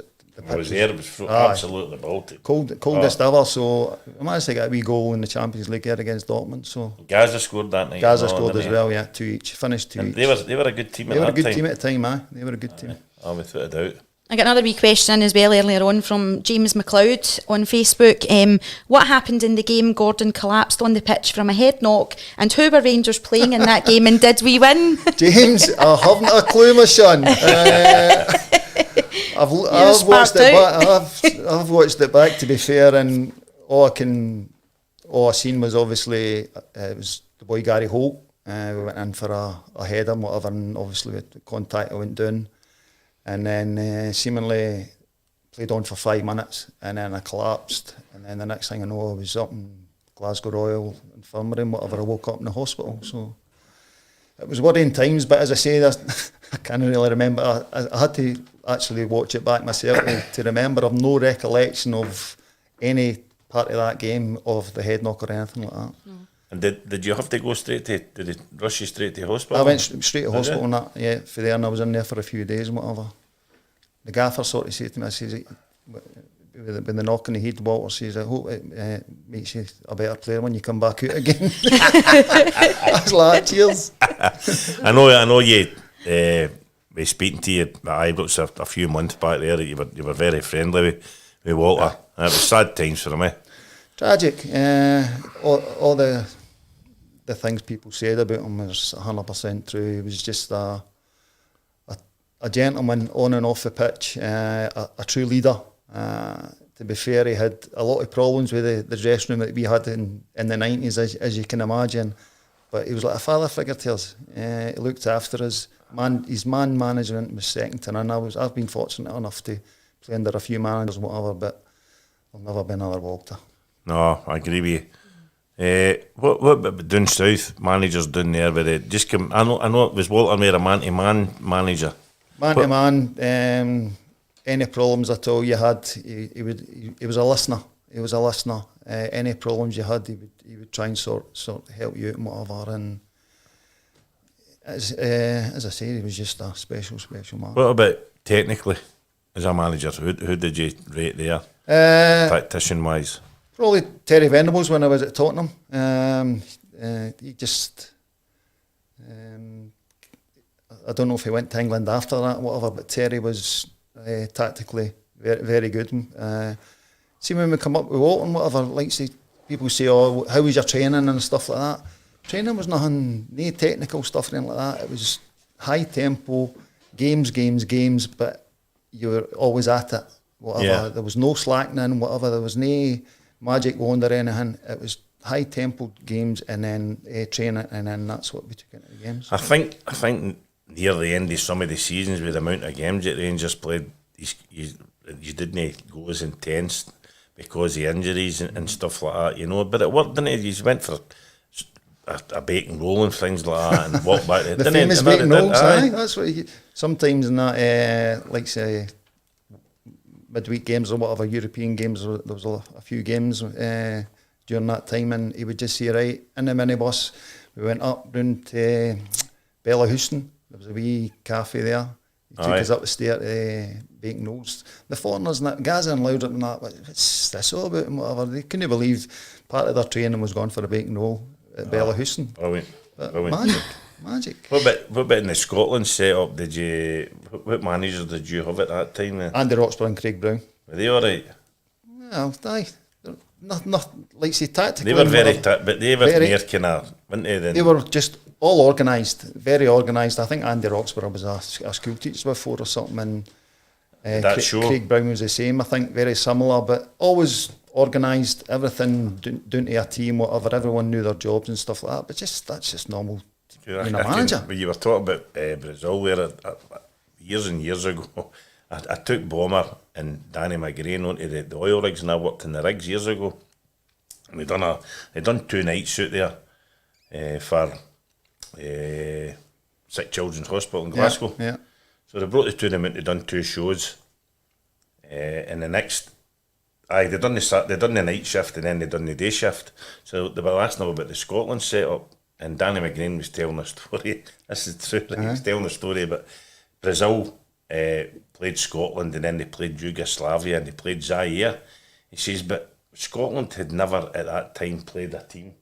[SPEAKER 4] I was there, it was absolutely Baltic.
[SPEAKER 2] Coldest ever, so I managed to get a wee goal in the Champions League here against Dortmund. So
[SPEAKER 4] Gaza scored that night.
[SPEAKER 2] Gaza scored as well, yeah, 2 each, finished 2 each.
[SPEAKER 4] They were a good team at that time.
[SPEAKER 2] They were a good team at the time, aye. They were a good team.
[SPEAKER 4] Without a doubt.
[SPEAKER 1] I got another wee question as well earlier on from James McLeod on Facebook. What happened in the game Gordon collapsed on the pitch from a head knock, and who were Rangers playing in that game, and did we win?
[SPEAKER 2] James, I haven't a clue, my son. I've watched it back. I've watched it back, to be fair, and all I seen was obviously it was the boy Gary Holt. We went in for a header and whatever, and obviously with contact I went down, and then seemingly played on for 5 minutes, and then I collapsed, and then the next thing I know I was up in Glasgow Royal Infirmary and whatever. I woke up in the hospital, so it was worrying times. But as I say, I can't really remember. I had to actually watch it back myself to remember. I've no recollection of any part of that game, of the head knock or anything like that.
[SPEAKER 1] No.
[SPEAKER 4] And did you have to go straight to, did they rush you straight to hospital?
[SPEAKER 2] I went straight to hospital and that, yeah, for there, and I was in there for a few days and whatever. The gaffer sort of said to me, I says, with the knock on the head, Walter says, I hope it makes you a better player when you come back out again. I was like, cheers.
[SPEAKER 4] I know you, by speaking to you at Ibrox a few months back there, you were very friendly with Walter. It was sad times for him,
[SPEAKER 2] Tragic. All the things people said about him was 100% true. He was just a gentleman on and off the pitch, a true leader. To be fair, he had a lot of problems with the dressing room that we had in the 90s, as you can imagine. But he was like a father figure to us. He looked after us. His man management was second to none. I've been fortunate enough to play under a few managers and whatever, but I'll never be another Walter.
[SPEAKER 4] No, I agree with you. What about down south, managers down there with it? Just come. I know it was Walter made a man-to-man manager.
[SPEAKER 2] Man-to-man, any problems at all you had, he was a listener. He was a listener. Any problems you had, he would try and sort help you out and whatever. And as I said, he was just a special man.
[SPEAKER 4] What about technically as a manager? Who did you rate there, tactician wise?
[SPEAKER 2] Probably Terry Venables when I was at Tottenham. He just, I don't know if he went to England after that, whatever, but Terry was tactically very, very good. See, when we come up with Walton, whatever, like say, people say, oh, how was your training and stuff like that? Training was nothing, no technical stuff or anything like that. It was high tempo, games, but you were always at it, whatever. Yeah. There was no slackening, whatever. There was no magic wand or anything. It was high tempo games and then training, and then that's what we took into the games.
[SPEAKER 4] I think near the end of some of the seasons, with the amount of games that Rangers played, you didn't go as intense because of injuries and stuff like that, you know. But it worked, didn't it? You went for a bacon roll and things like that and walked back there.
[SPEAKER 2] The famous bacon rolls, aye. That's what sometimes in that, like say, midweek games or whatever, European games, there was a few games during that time, and he would just say, right, in the minibus, we went up round to Bella Houston. There was a wee cafe there. He took us up the stair to Bacon Rolls. The foreigners and that, Gaza and Loudon and that, what's this all about and whatever? They couldn't believe part of their training was gone for a bacon roll at Bella Houston.
[SPEAKER 4] Brilliant.
[SPEAKER 2] Magic.
[SPEAKER 4] What about in the Scotland setup? What managers did you have at that time then?
[SPEAKER 2] Andy Roxburgh and Craig Brown.
[SPEAKER 4] Were they alright?
[SPEAKER 2] Well, not like say tactically.
[SPEAKER 4] They were but they were near kind of, weren't they? Then?
[SPEAKER 2] They were just all organised, very organised. I think Andy Roxburgh was a school teacher before or something, and Craig Brown was the same. I think very similar, but always organised. Everything down to a team, whatever. Everyone knew their jobs and stuff like that. But that's just normal. Being a manager.
[SPEAKER 4] When you were talking about Brazil there years and years ago, I took Bomber and Danny McGrain onto the oil rigs, and I worked in the rigs years ago. And they done 2 nights out there for Sick Children's Hospital in Glasgow.
[SPEAKER 2] Yeah.
[SPEAKER 4] So they brought the two of them in to done 2 shows. And the next, they done the night shift and then they done the day shift. So they were asking them about the Scotland setup, and Danny McGrain was telling a story. This is true. He was telling a story about Brazil played Scotland, and then they played Yugoslavia, and they played Zaire. He says, but Scotland had never at that time played a team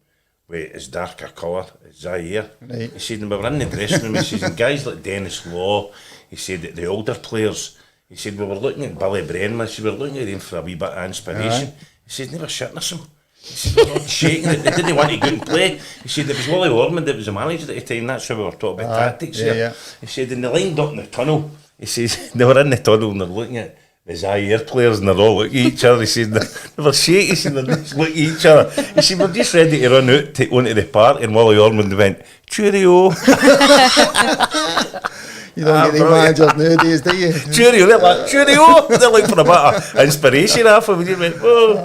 [SPEAKER 4] with his darker colour, his Zaire.
[SPEAKER 2] Right.
[SPEAKER 4] He said, we were in the dressing room, he says, and guys like Dennis Law, he said that the older players, he said, we were looking at Billy Brenman, he said, we were looking at him for a wee bit of inspiration. He said, they were shitting us him. He said, they were not shaking it, they didn't want to go and play. He said, it was Willie Ormond that was the manager at the time, that's how we were talking about tactics here. He said, and they lined up in the tunnel, he says, they were in the tunnel and they're looking at the Zaire players and they're all looking at each other. He said, they were shaking, he said, they're just looking at each other. He said, we're just ready to run out to onto the park, and Willie Ormond went, cheerio.
[SPEAKER 2] You don't get the managers nowadays, do you?
[SPEAKER 4] Cheerio, they're like, cheerio. They're like for a bit of inspiration after. We just went, oh,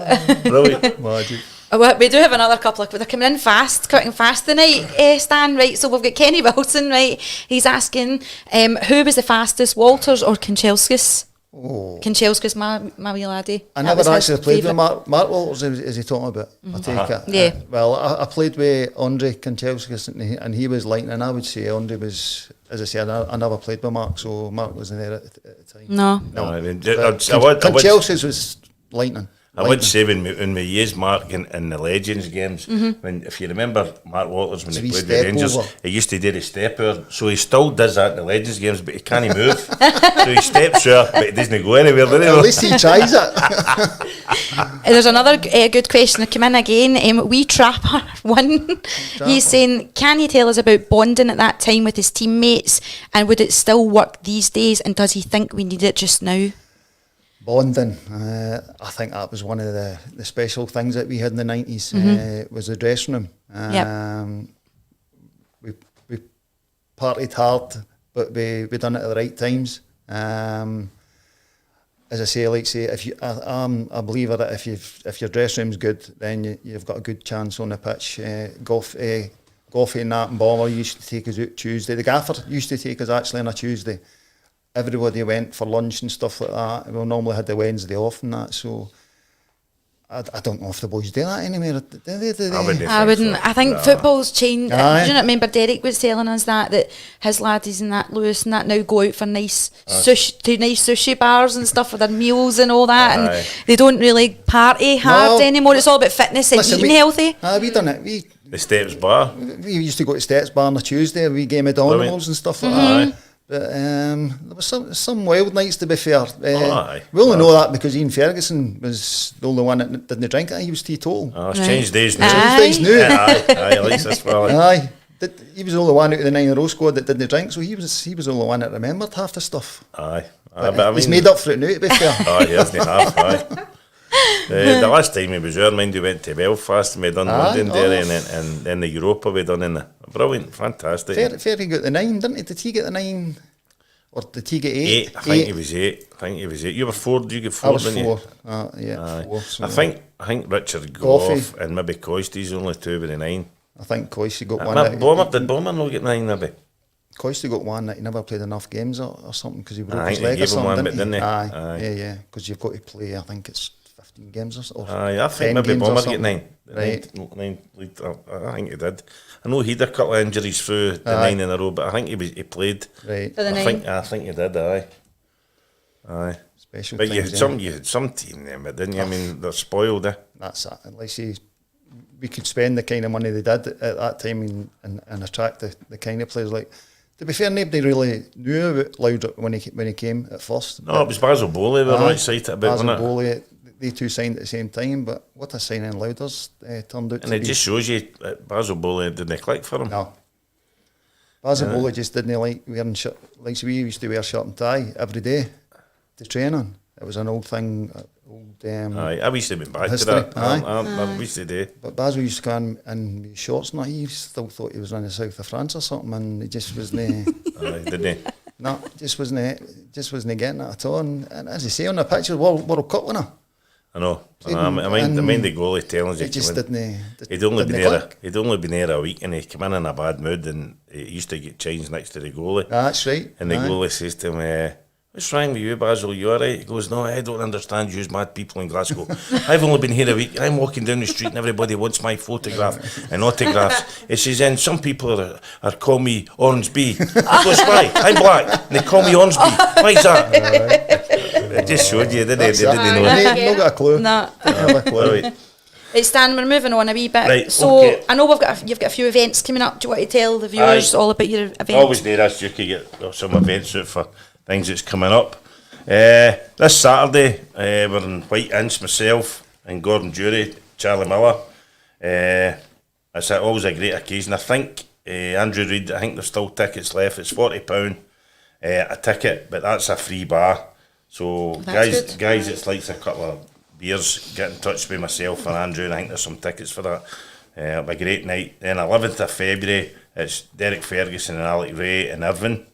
[SPEAKER 4] brilliant.
[SPEAKER 2] Magic.
[SPEAKER 1] Well, we do have another couple of, they're coming in fast, cutting fast tonight, Stan, right? So we've got Kenny Wilson, right? He's asking, who was the fastest, Walters or Kanchelskis?
[SPEAKER 2] Oh.
[SPEAKER 1] Kanchelskis, my wee laddie.
[SPEAKER 2] I never actually played with Mark Walters, is he talking about? I take it.
[SPEAKER 1] Yeah.
[SPEAKER 2] Well, I played with Andre Kanchelskis and he was lightning, and I would say Andre was, as I said, I never played with Mark, so Mark wasn't there at the time.
[SPEAKER 1] No.
[SPEAKER 2] Kanchelskis was lightning.
[SPEAKER 4] I would say when we used Mark in the Legends games, when if you remember Mark Walters when he played with Rangers, he used to do the step out. So he still does that in the Legends games, but he can't move. So he steps out, but he doesn't go anywhere.
[SPEAKER 2] At least he tries it.
[SPEAKER 1] There's another good question that came in again. Wee Trapper 1. He's saying, can you tell us about bonding at that time with his teammates, and would it still work these days, and does he think we need it just now?
[SPEAKER 2] Bonding, I think that was one of the special things that we had in the 90s, was the dressing room. We partied hard, but we done it at the right times. As I say, I'm a believer that if your dressing room's good, then you've got a good chance on the pitch. Goffey and that and Bomber used to take us out Tuesday. The gaffer used to take us actually on a Tuesday. Everybody went for lunch and stuff like that. We normally had the Wednesday off and that, so I don't know if the boys do that anymore. Do they?
[SPEAKER 1] I wouldn't. I think football's changed. Do you know, remember Derek was telling us that his laddies and that, Lewis and that, now go out for nice sushi bars and stuff for their meals and all that, and they don't really party hard anymore. It's all about fitness and eating healthy.
[SPEAKER 2] We done it.
[SPEAKER 4] The Steps Bar.
[SPEAKER 2] We used to go to Steps Bar on a Tuesday. We gave McDonald's and stuff like that. But there was some wild nights, to be fair. We only know that because Ian Ferguson was the only one that didn't drink it. He was teetotal.
[SPEAKER 4] It's changed days now. At least that's well.
[SPEAKER 2] He was the only one out of the 9-in-a-row squad that didn't drink, so he was the only one that remembered half the stuff.
[SPEAKER 4] But
[SPEAKER 2] I mean, he's made up for it now, to be fair.
[SPEAKER 4] He hasn't half. The last time he was there, mind you, went to Belfast and we done Londonderry and then the Europa we done in the brilliant, fantastic.
[SPEAKER 2] Ferry got the 9, didn't he? Did he get the 9? Or did he get 8?
[SPEAKER 4] I think he was 8. You were 4, did you get 4?
[SPEAKER 2] I was 4.
[SPEAKER 4] Four, so I think Richard
[SPEAKER 2] Goff
[SPEAKER 4] and maybe Coisty's only 2 with the 9.
[SPEAKER 2] I think Coisty got one.
[SPEAKER 4] Did Bomber not get 9 maybe?
[SPEAKER 2] Coisty got one that he never played enough games or something because he broke his leg or something, didn't he? Yeah, because you've got to play, I think it's 15 games or so.
[SPEAKER 4] I think maybe Bomber get 9.
[SPEAKER 2] Right.
[SPEAKER 4] 9, I think he did. I know he had a couple of injuries through the 9 in a row, but I think he played.
[SPEAKER 2] Right.
[SPEAKER 1] For the 9.
[SPEAKER 4] I think he did, aye.
[SPEAKER 2] Special
[SPEAKER 4] but
[SPEAKER 2] things,
[SPEAKER 4] you had some team then, but didn't you? I mean, they're spoiled,
[SPEAKER 2] That's it. At least we could spend the kind of money they did at that time and attract the kind of players. Like, to be fair, nobody really knew about Loud when he came at first.
[SPEAKER 4] No, it was Basil Bowley we were right excited about,
[SPEAKER 2] Basil Bowley, they two signed at the same time, but what a signing Louders turned out to be.
[SPEAKER 4] And it just shows you Basil Bowley didn't click for him.
[SPEAKER 2] No. Basil Bowley just didn't like wearing shirt. Like we used to wear shirt and tie every day to training. It was an old thing.
[SPEAKER 4] I used to be back
[SPEAKER 2] history,
[SPEAKER 4] to that. I used to do.
[SPEAKER 2] But Basil used to go in shorts and he still thought he was in the south of France or something, and he just wasn't.
[SPEAKER 4] Didn't he?
[SPEAKER 2] No, just wasn't getting it at all. And as you say on the picture, World Cup winner.
[SPEAKER 4] I know. I mean the goalie telling us
[SPEAKER 2] he just didn't.
[SPEAKER 4] He'd only been there a week and he came in a bad mood and he used to get changed next to the goalie.
[SPEAKER 2] That's right.
[SPEAKER 4] And the goalie says to him, "What's wrong with you, Basil? You alright?" He goes, "No, I don't understand you mad people in Glasgow. I've only been here a week. I'm walking down the street and everybody wants my photograph and autographs." He says, "And some people are call me Orange Bee." He goes, "Why? I'm black. And they call me Orange Bee. Why is that?" It just showed you, didn't it? They didn't know.
[SPEAKER 2] Not got a clue.
[SPEAKER 1] No.
[SPEAKER 2] Didn't have a clue.
[SPEAKER 4] Right.
[SPEAKER 1] Right, Stan, we're moving on a wee bit.
[SPEAKER 4] Right,
[SPEAKER 1] so
[SPEAKER 4] okay.
[SPEAKER 1] I know you've got a few events coming up. Do you want to tell the viewers all about your events?
[SPEAKER 4] Always do this. You can get some events out for things that's coming up. This Saturday, we're in White Inch, myself and Gordon Durie, Charlie Miller. It's always a great occasion. I think Andrew Reid, I think there's still tickets left. It's £40 a ticket, but that's a free bar. So
[SPEAKER 1] That's
[SPEAKER 4] guys, it's like a couple of beers. Get in touch with myself and Andrew, and I think there's some tickets for that. It'll be a great night. Then 11th of February, it's Derek Ferguson and Alec Ray in Irvine.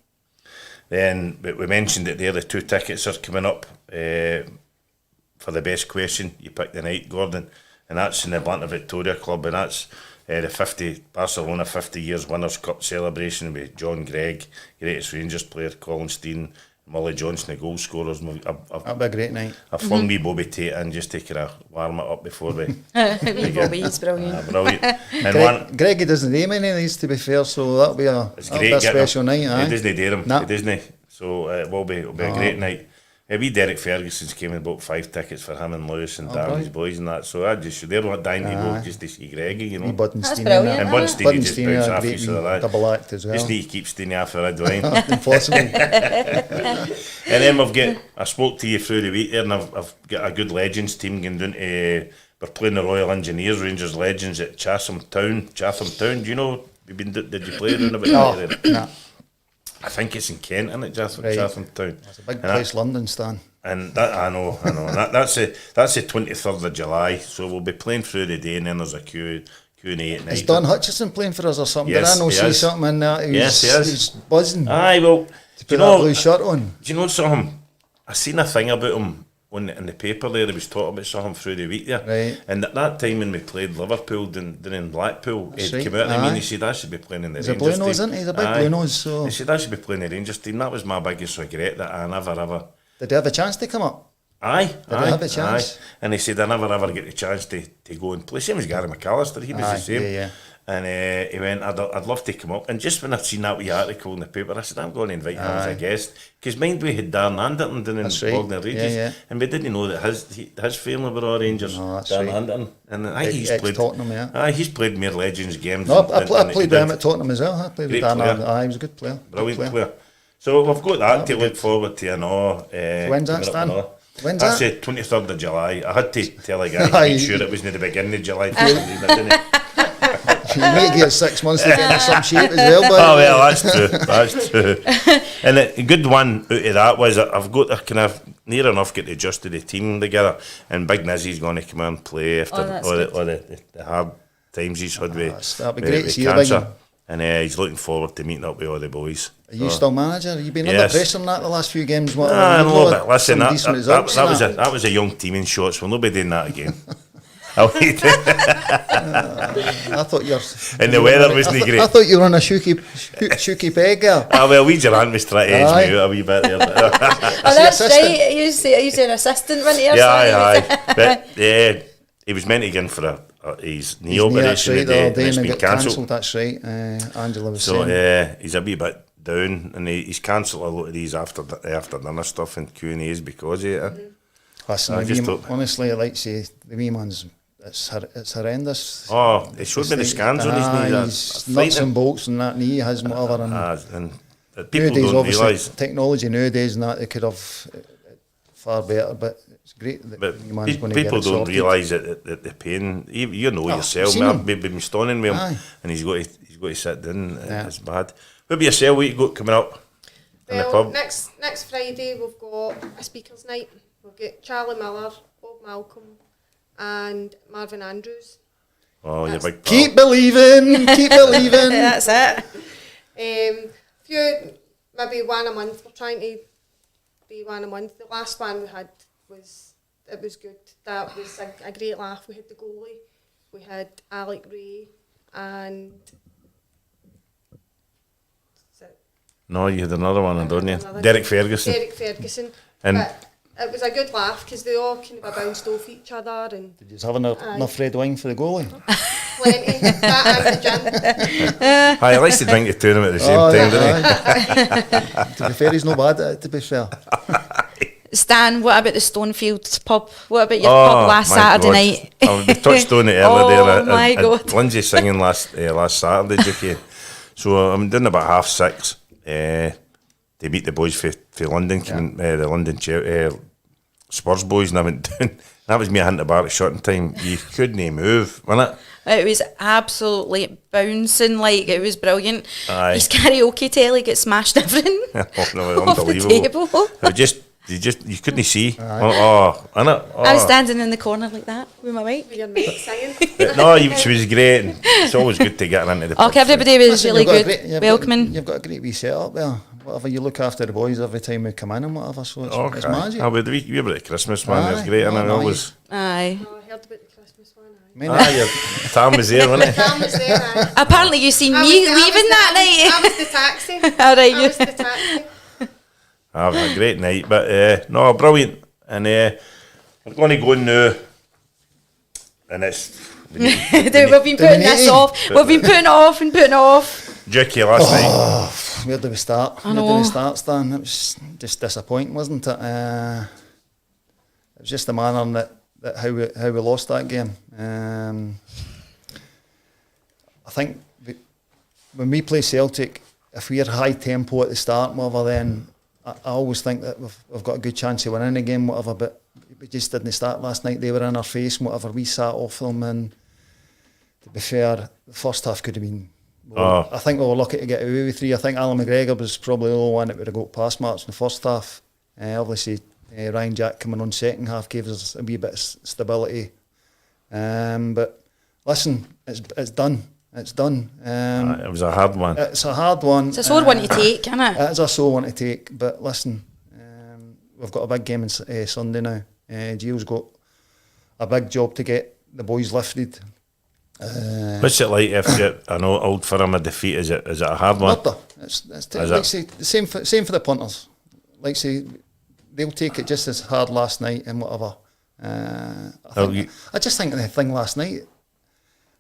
[SPEAKER 4] Then we mentioned that the 2 tickets are coming up for the best question. You pick the night, Gordon, and that's in the Atlanta Victoria Club, and that's the Barcelona 50 years Winners' Cup celebration with John Gregg, greatest Rangers player, Colin Steen, Molly Johnson, the goal scorers.
[SPEAKER 2] That'll be a great night.
[SPEAKER 4] I've flung me Bobby Tate in just to kind of warm it up before we.
[SPEAKER 1] Bobby, he's brilliant.
[SPEAKER 4] Brilliant. And
[SPEAKER 2] Greggy doesn't name any of these, to be fair, so that'll be a special night.
[SPEAKER 4] He doesn't dare him. He doesn't. So it'll be a great night. We Derek Ferguson's came and bought 5 tickets for him and Lewis and Darren's boys and that. So I just they're not dying to go just to see Greggy, you know.
[SPEAKER 1] That's brilliant.
[SPEAKER 4] And Buddenstein just bounced half
[SPEAKER 2] great
[SPEAKER 4] so that.
[SPEAKER 2] double act as well.
[SPEAKER 4] Just need to keep Steenie after red wine.
[SPEAKER 2] Impossible.
[SPEAKER 4] And then I spoke to you through the week there, and I've got a good Legends team going down to. We're playing the Royal Engineers Rangers Legends at Chatham Town. Do you know? Did you play around about that?
[SPEAKER 2] No.
[SPEAKER 4] I think it's in Kent, isn't it, Chatham Town?
[SPEAKER 2] It's a big place, London, Stan.
[SPEAKER 4] And that I know. That's the 23rd of July. So we'll be playing through the day, and then there's a Q&A at night.
[SPEAKER 2] Is Don Hutchison playing for us or something?
[SPEAKER 4] Yes,
[SPEAKER 2] Did I know
[SPEAKER 4] he
[SPEAKER 2] see
[SPEAKER 4] is.
[SPEAKER 2] something in that?
[SPEAKER 4] Yes, he is.
[SPEAKER 2] He's buzzing.
[SPEAKER 4] Aye, well,
[SPEAKER 2] To put that blue shirt on.
[SPEAKER 4] Do you know something? I seen a thing about him in the paper there. He was talking about something through the week there.
[SPEAKER 2] Right.
[SPEAKER 4] And at that time when we played Liverpool down in Blackpool,
[SPEAKER 2] That's
[SPEAKER 4] he
[SPEAKER 2] right.
[SPEAKER 4] came out and
[SPEAKER 2] Aye.
[SPEAKER 4] he said, I should be playing in the
[SPEAKER 2] He's a
[SPEAKER 4] Rangers
[SPEAKER 2] blue nose,
[SPEAKER 4] team.
[SPEAKER 2] isn't he? He's a big
[SPEAKER 4] Aye.
[SPEAKER 2] blue nose. So
[SPEAKER 4] He said, I should be playing the Rangers team. That was my biggest regret, that I never ever...
[SPEAKER 2] did he have a chance to come up?
[SPEAKER 4] Aye,
[SPEAKER 2] Did he have a chance?
[SPEAKER 4] aye. And he said, I never ever get the chance to go and play. Same as Gary McAllister, he was the same.
[SPEAKER 2] Yeah.
[SPEAKER 4] And he went, I'd love to come up. And just when I'd seen that wee article in the paper, I said, I'm going to invite him as a guest. Because mind we had Darren Anderton down in
[SPEAKER 2] That's right.
[SPEAKER 4] Bognor Regis.
[SPEAKER 2] Yeah.
[SPEAKER 4] And we didn't know that his family were all Rangers.
[SPEAKER 2] No, that's
[SPEAKER 4] Darren
[SPEAKER 2] right.
[SPEAKER 4] Anderton. And I think he's played...
[SPEAKER 2] Tottenham, yeah.
[SPEAKER 4] Aye, he's played more Legends games.
[SPEAKER 2] No,
[SPEAKER 4] than
[SPEAKER 2] I played
[SPEAKER 4] he
[SPEAKER 2] with
[SPEAKER 4] did.
[SPEAKER 2] him at Tottenham as well. I played with
[SPEAKER 4] Great
[SPEAKER 2] Dan.
[SPEAKER 4] player.
[SPEAKER 2] Aye, he was a good player.
[SPEAKER 4] Brilliant
[SPEAKER 2] Good
[SPEAKER 4] player. So we've got that to look forward to, I know.
[SPEAKER 2] When's that, Stan? When's
[SPEAKER 4] That's
[SPEAKER 2] that?
[SPEAKER 4] the 23rd of July. I had to tell a guy to
[SPEAKER 2] Aye.
[SPEAKER 4] make sure it wasn't the beginning of July. Didn't it?
[SPEAKER 2] You might get 6 months to get in some shape as well, but
[SPEAKER 4] Oh well, that's true. And a good one out of that was I've got to kind of near enough get adjusted the team together, and Big Nizzy's going to come and play after all the hard times he's had with
[SPEAKER 2] that'd be great to see you,
[SPEAKER 4] cancer.
[SPEAKER 2] Big.
[SPEAKER 4] And he's looking forward to meeting up with all the boys.
[SPEAKER 2] Are you still manager? You've been under
[SPEAKER 4] Yes.
[SPEAKER 2] pressure on that the last few games. What,
[SPEAKER 4] I
[SPEAKER 2] you've
[SPEAKER 4] know,
[SPEAKER 2] had
[SPEAKER 4] but listen,
[SPEAKER 2] some
[SPEAKER 4] that
[SPEAKER 2] decent results and
[SPEAKER 4] was a young team in shots. We'll not be doing that again.
[SPEAKER 2] I thought you're.
[SPEAKER 4] And the weather wasn't great.
[SPEAKER 2] I thought you were on a shooky peg there.
[SPEAKER 4] Well, we Durant was trying to edge me out a wee bit there.
[SPEAKER 1] Oh, that's right. He's an assistant, wasn't he?
[SPEAKER 4] Yeah, but yeah, he was meant to get in for his knee operation
[SPEAKER 2] That's right,
[SPEAKER 4] today,
[SPEAKER 2] the other
[SPEAKER 4] and
[SPEAKER 2] day,
[SPEAKER 4] it's
[SPEAKER 2] and it
[SPEAKER 4] been
[SPEAKER 2] got
[SPEAKER 4] cancelled.
[SPEAKER 2] That's right. Angela was
[SPEAKER 4] So
[SPEAKER 2] saying.
[SPEAKER 4] he's a wee bit down, and he's cancelled a lot of these after dinner stuff and Q&As because of it.
[SPEAKER 2] Listen,
[SPEAKER 4] I
[SPEAKER 2] the
[SPEAKER 4] just
[SPEAKER 2] wee,
[SPEAKER 4] thought-
[SPEAKER 2] honestly, I like to say the wee man's. It's horrendous.
[SPEAKER 4] Oh, it showed me the scans on his knee.
[SPEAKER 2] Nuts and
[SPEAKER 4] Frightening.
[SPEAKER 2] bolts and that knee has whatever. And
[SPEAKER 4] And people
[SPEAKER 2] nowadays,
[SPEAKER 4] don't
[SPEAKER 2] obviously,
[SPEAKER 4] realise.
[SPEAKER 2] technology nowadays and that they could have far better, but it's great that
[SPEAKER 4] But
[SPEAKER 2] the wee man's going to get
[SPEAKER 4] people
[SPEAKER 2] it
[SPEAKER 4] don't
[SPEAKER 2] sorted.
[SPEAKER 4] realise that the pain. You know yourself.
[SPEAKER 2] seen
[SPEAKER 4] Man,
[SPEAKER 2] him.
[SPEAKER 4] we've been stunning with him,
[SPEAKER 2] Aye.
[SPEAKER 4] and he's got to sit down.
[SPEAKER 2] Yeah.
[SPEAKER 4] It's bad. What about yourself? What you got coming up in the
[SPEAKER 3] Well,
[SPEAKER 4] pub?
[SPEAKER 3] next Friday we've got a speakers night. We've got Charlie Miller, Bob Malcolm, and Marvin Andrews.
[SPEAKER 4] Oh, you're big.
[SPEAKER 2] Keep believing, keep believing.
[SPEAKER 1] That's it.
[SPEAKER 3] Few, maybe one a month. We're trying to be one a month. The last one we had was good. That was a great laugh. We had the goalie, we had Alec Ray, and
[SPEAKER 4] No, you had another one, don't you?
[SPEAKER 3] another
[SPEAKER 4] Derek
[SPEAKER 3] guy.
[SPEAKER 4] Ferguson.
[SPEAKER 3] Derek Ferguson.
[SPEAKER 4] And-
[SPEAKER 3] But it was a good laugh because they all kind of bounced off each other and
[SPEAKER 2] Did you have enough red wine for the goalie?
[SPEAKER 3] plenty. That and the gin.
[SPEAKER 4] I likes to drink the two of them at the same time, doesn't he?
[SPEAKER 2] To be fair, he's not bad at it, to be fair.
[SPEAKER 1] Stan, what about the Stonefield pub? What about your pub last
[SPEAKER 4] my
[SPEAKER 1] Saturday
[SPEAKER 4] God.
[SPEAKER 1] night?
[SPEAKER 4] Oh, we touched on it earlier
[SPEAKER 1] Oh,
[SPEAKER 4] there.
[SPEAKER 1] my God.
[SPEAKER 4] Lynsey singing last Saturday, Dookie. So I'm doing about 6:30. They beat the boys for London, the London Spurs boys, and I went down. That was me hunting the bar at shot in time. You couldn't move, wasn't it?
[SPEAKER 1] It was absolutely bouncing, like it was brilliant.
[SPEAKER 4] Aye.
[SPEAKER 1] His karaoke telly got smashed everything
[SPEAKER 4] Oh, no,
[SPEAKER 1] off the
[SPEAKER 4] unbelievable.
[SPEAKER 1] table.
[SPEAKER 4] You couldn't see. Innit?
[SPEAKER 1] I was standing in the corner like that with my mic.
[SPEAKER 3] With your mate singing.
[SPEAKER 4] She was great. And it's always good to get her into the pub.
[SPEAKER 1] Okay, everybody was
[SPEAKER 2] Listen,
[SPEAKER 1] really
[SPEAKER 2] you've got a
[SPEAKER 1] good,
[SPEAKER 2] great-
[SPEAKER 1] welcoming.
[SPEAKER 2] You've got a great wee setup there. Whatever, you look after the boys every time we come in and whatever, so it's magic.
[SPEAKER 4] We were at Christmas, man. It was great, and I always.
[SPEAKER 1] Aye.
[SPEAKER 3] Oh, I heard about the Christmas one.
[SPEAKER 4] Tom was there, wasn't he?
[SPEAKER 3] Tom was there. Aye.
[SPEAKER 1] Apparently you seen
[SPEAKER 3] I
[SPEAKER 1] me
[SPEAKER 3] was the-
[SPEAKER 1] leaving that
[SPEAKER 3] I
[SPEAKER 1] night.
[SPEAKER 3] was the taxi.
[SPEAKER 1] All right,
[SPEAKER 3] I
[SPEAKER 1] you.
[SPEAKER 3] was the taxi.
[SPEAKER 4] It was a great night, but no, brilliant. And we're going to go now, and it's
[SPEAKER 1] Dude, we've been putting this off. We've been putting it off and putting it off.
[SPEAKER 4] Dookie last night.
[SPEAKER 2] Where do we start?
[SPEAKER 1] I
[SPEAKER 2] Where do
[SPEAKER 1] know.
[SPEAKER 2] we start, Stan? It was just disappointing, wasn't it? It was just the manner that how we lost that game. I think when we play Celtic, if we're high tempo at the start, whatever, then I always think that we've got a good chance of winning the game, whatever. But we just didn't start last night. They were in our face, whatever. We sat off them, and to be fair, the first half could have been. I think we were lucky to get away with 3. I think Alan McGregor was probably the only one that would have got past marks in the first half. Obviously, Ryan Jack coming on second half gave us a wee bit of stability. But listen, it's done. It's done.
[SPEAKER 4] It was a hard one.
[SPEAKER 2] It's a hard one.
[SPEAKER 1] It's a sore one to take, isn't it?
[SPEAKER 2] It is a sore one to take. But listen, we've got a big game on Sunday now. Gio's got a big job to get the boys lifted.
[SPEAKER 4] What's it like if I know Old Firm a defeat? Is it a hard one?
[SPEAKER 2] It's like say, the same for the punters. Like say, they'll take it just as hard last night and whatever. I just think the thing last night.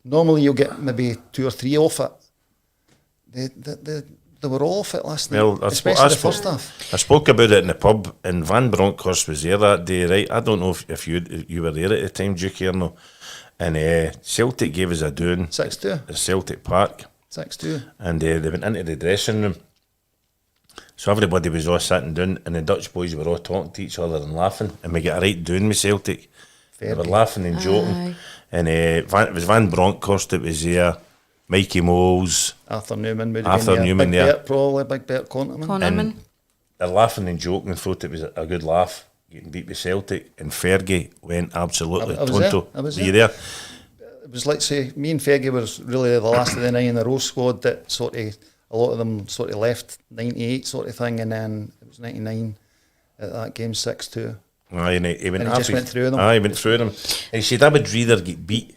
[SPEAKER 2] Normally you'll get maybe 2 or 3 off it. They were all off it last night, especially the first half.
[SPEAKER 4] I spoke about it in the pub, and Van Bronckhorst was there that day, right? I don't know if you were there at the time, Dookie, or no. And Celtic gave us a doing
[SPEAKER 2] 6-2
[SPEAKER 4] at Celtic Park.
[SPEAKER 2] 6-2.
[SPEAKER 4] And they went into the dressing room. So everybody was all sitting down, and the Dutch boys were all talking to each other and laughing. And we got a right doing with Celtic. They were laughing and joking.
[SPEAKER 1] Aye.
[SPEAKER 4] And it was Van Bronckhorst that was there, Mikey Moles,
[SPEAKER 2] Arthur Newman would
[SPEAKER 4] Arthur
[SPEAKER 2] have been
[SPEAKER 4] Newman
[SPEAKER 2] Big
[SPEAKER 4] there.
[SPEAKER 2] Bert, probably Big Bert Conterman.
[SPEAKER 1] Connerman.
[SPEAKER 4] They're laughing and joking and thought it was a good laugh, getting beat with Celtic. And Fergie went absolutely
[SPEAKER 2] I was
[SPEAKER 4] tonto.
[SPEAKER 2] there. I was
[SPEAKER 4] Were you
[SPEAKER 2] there.
[SPEAKER 4] there?
[SPEAKER 2] It was like say me and Fergie was really the last of the 9 in the row squad that sort of a lot of them sort of left 98 sort of thing, and then it was 99 at that game 6-2.
[SPEAKER 4] Aye, and he went
[SPEAKER 2] And he just went through them.
[SPEAKER 4] Aye, he went through them. And he said, I would rather get beat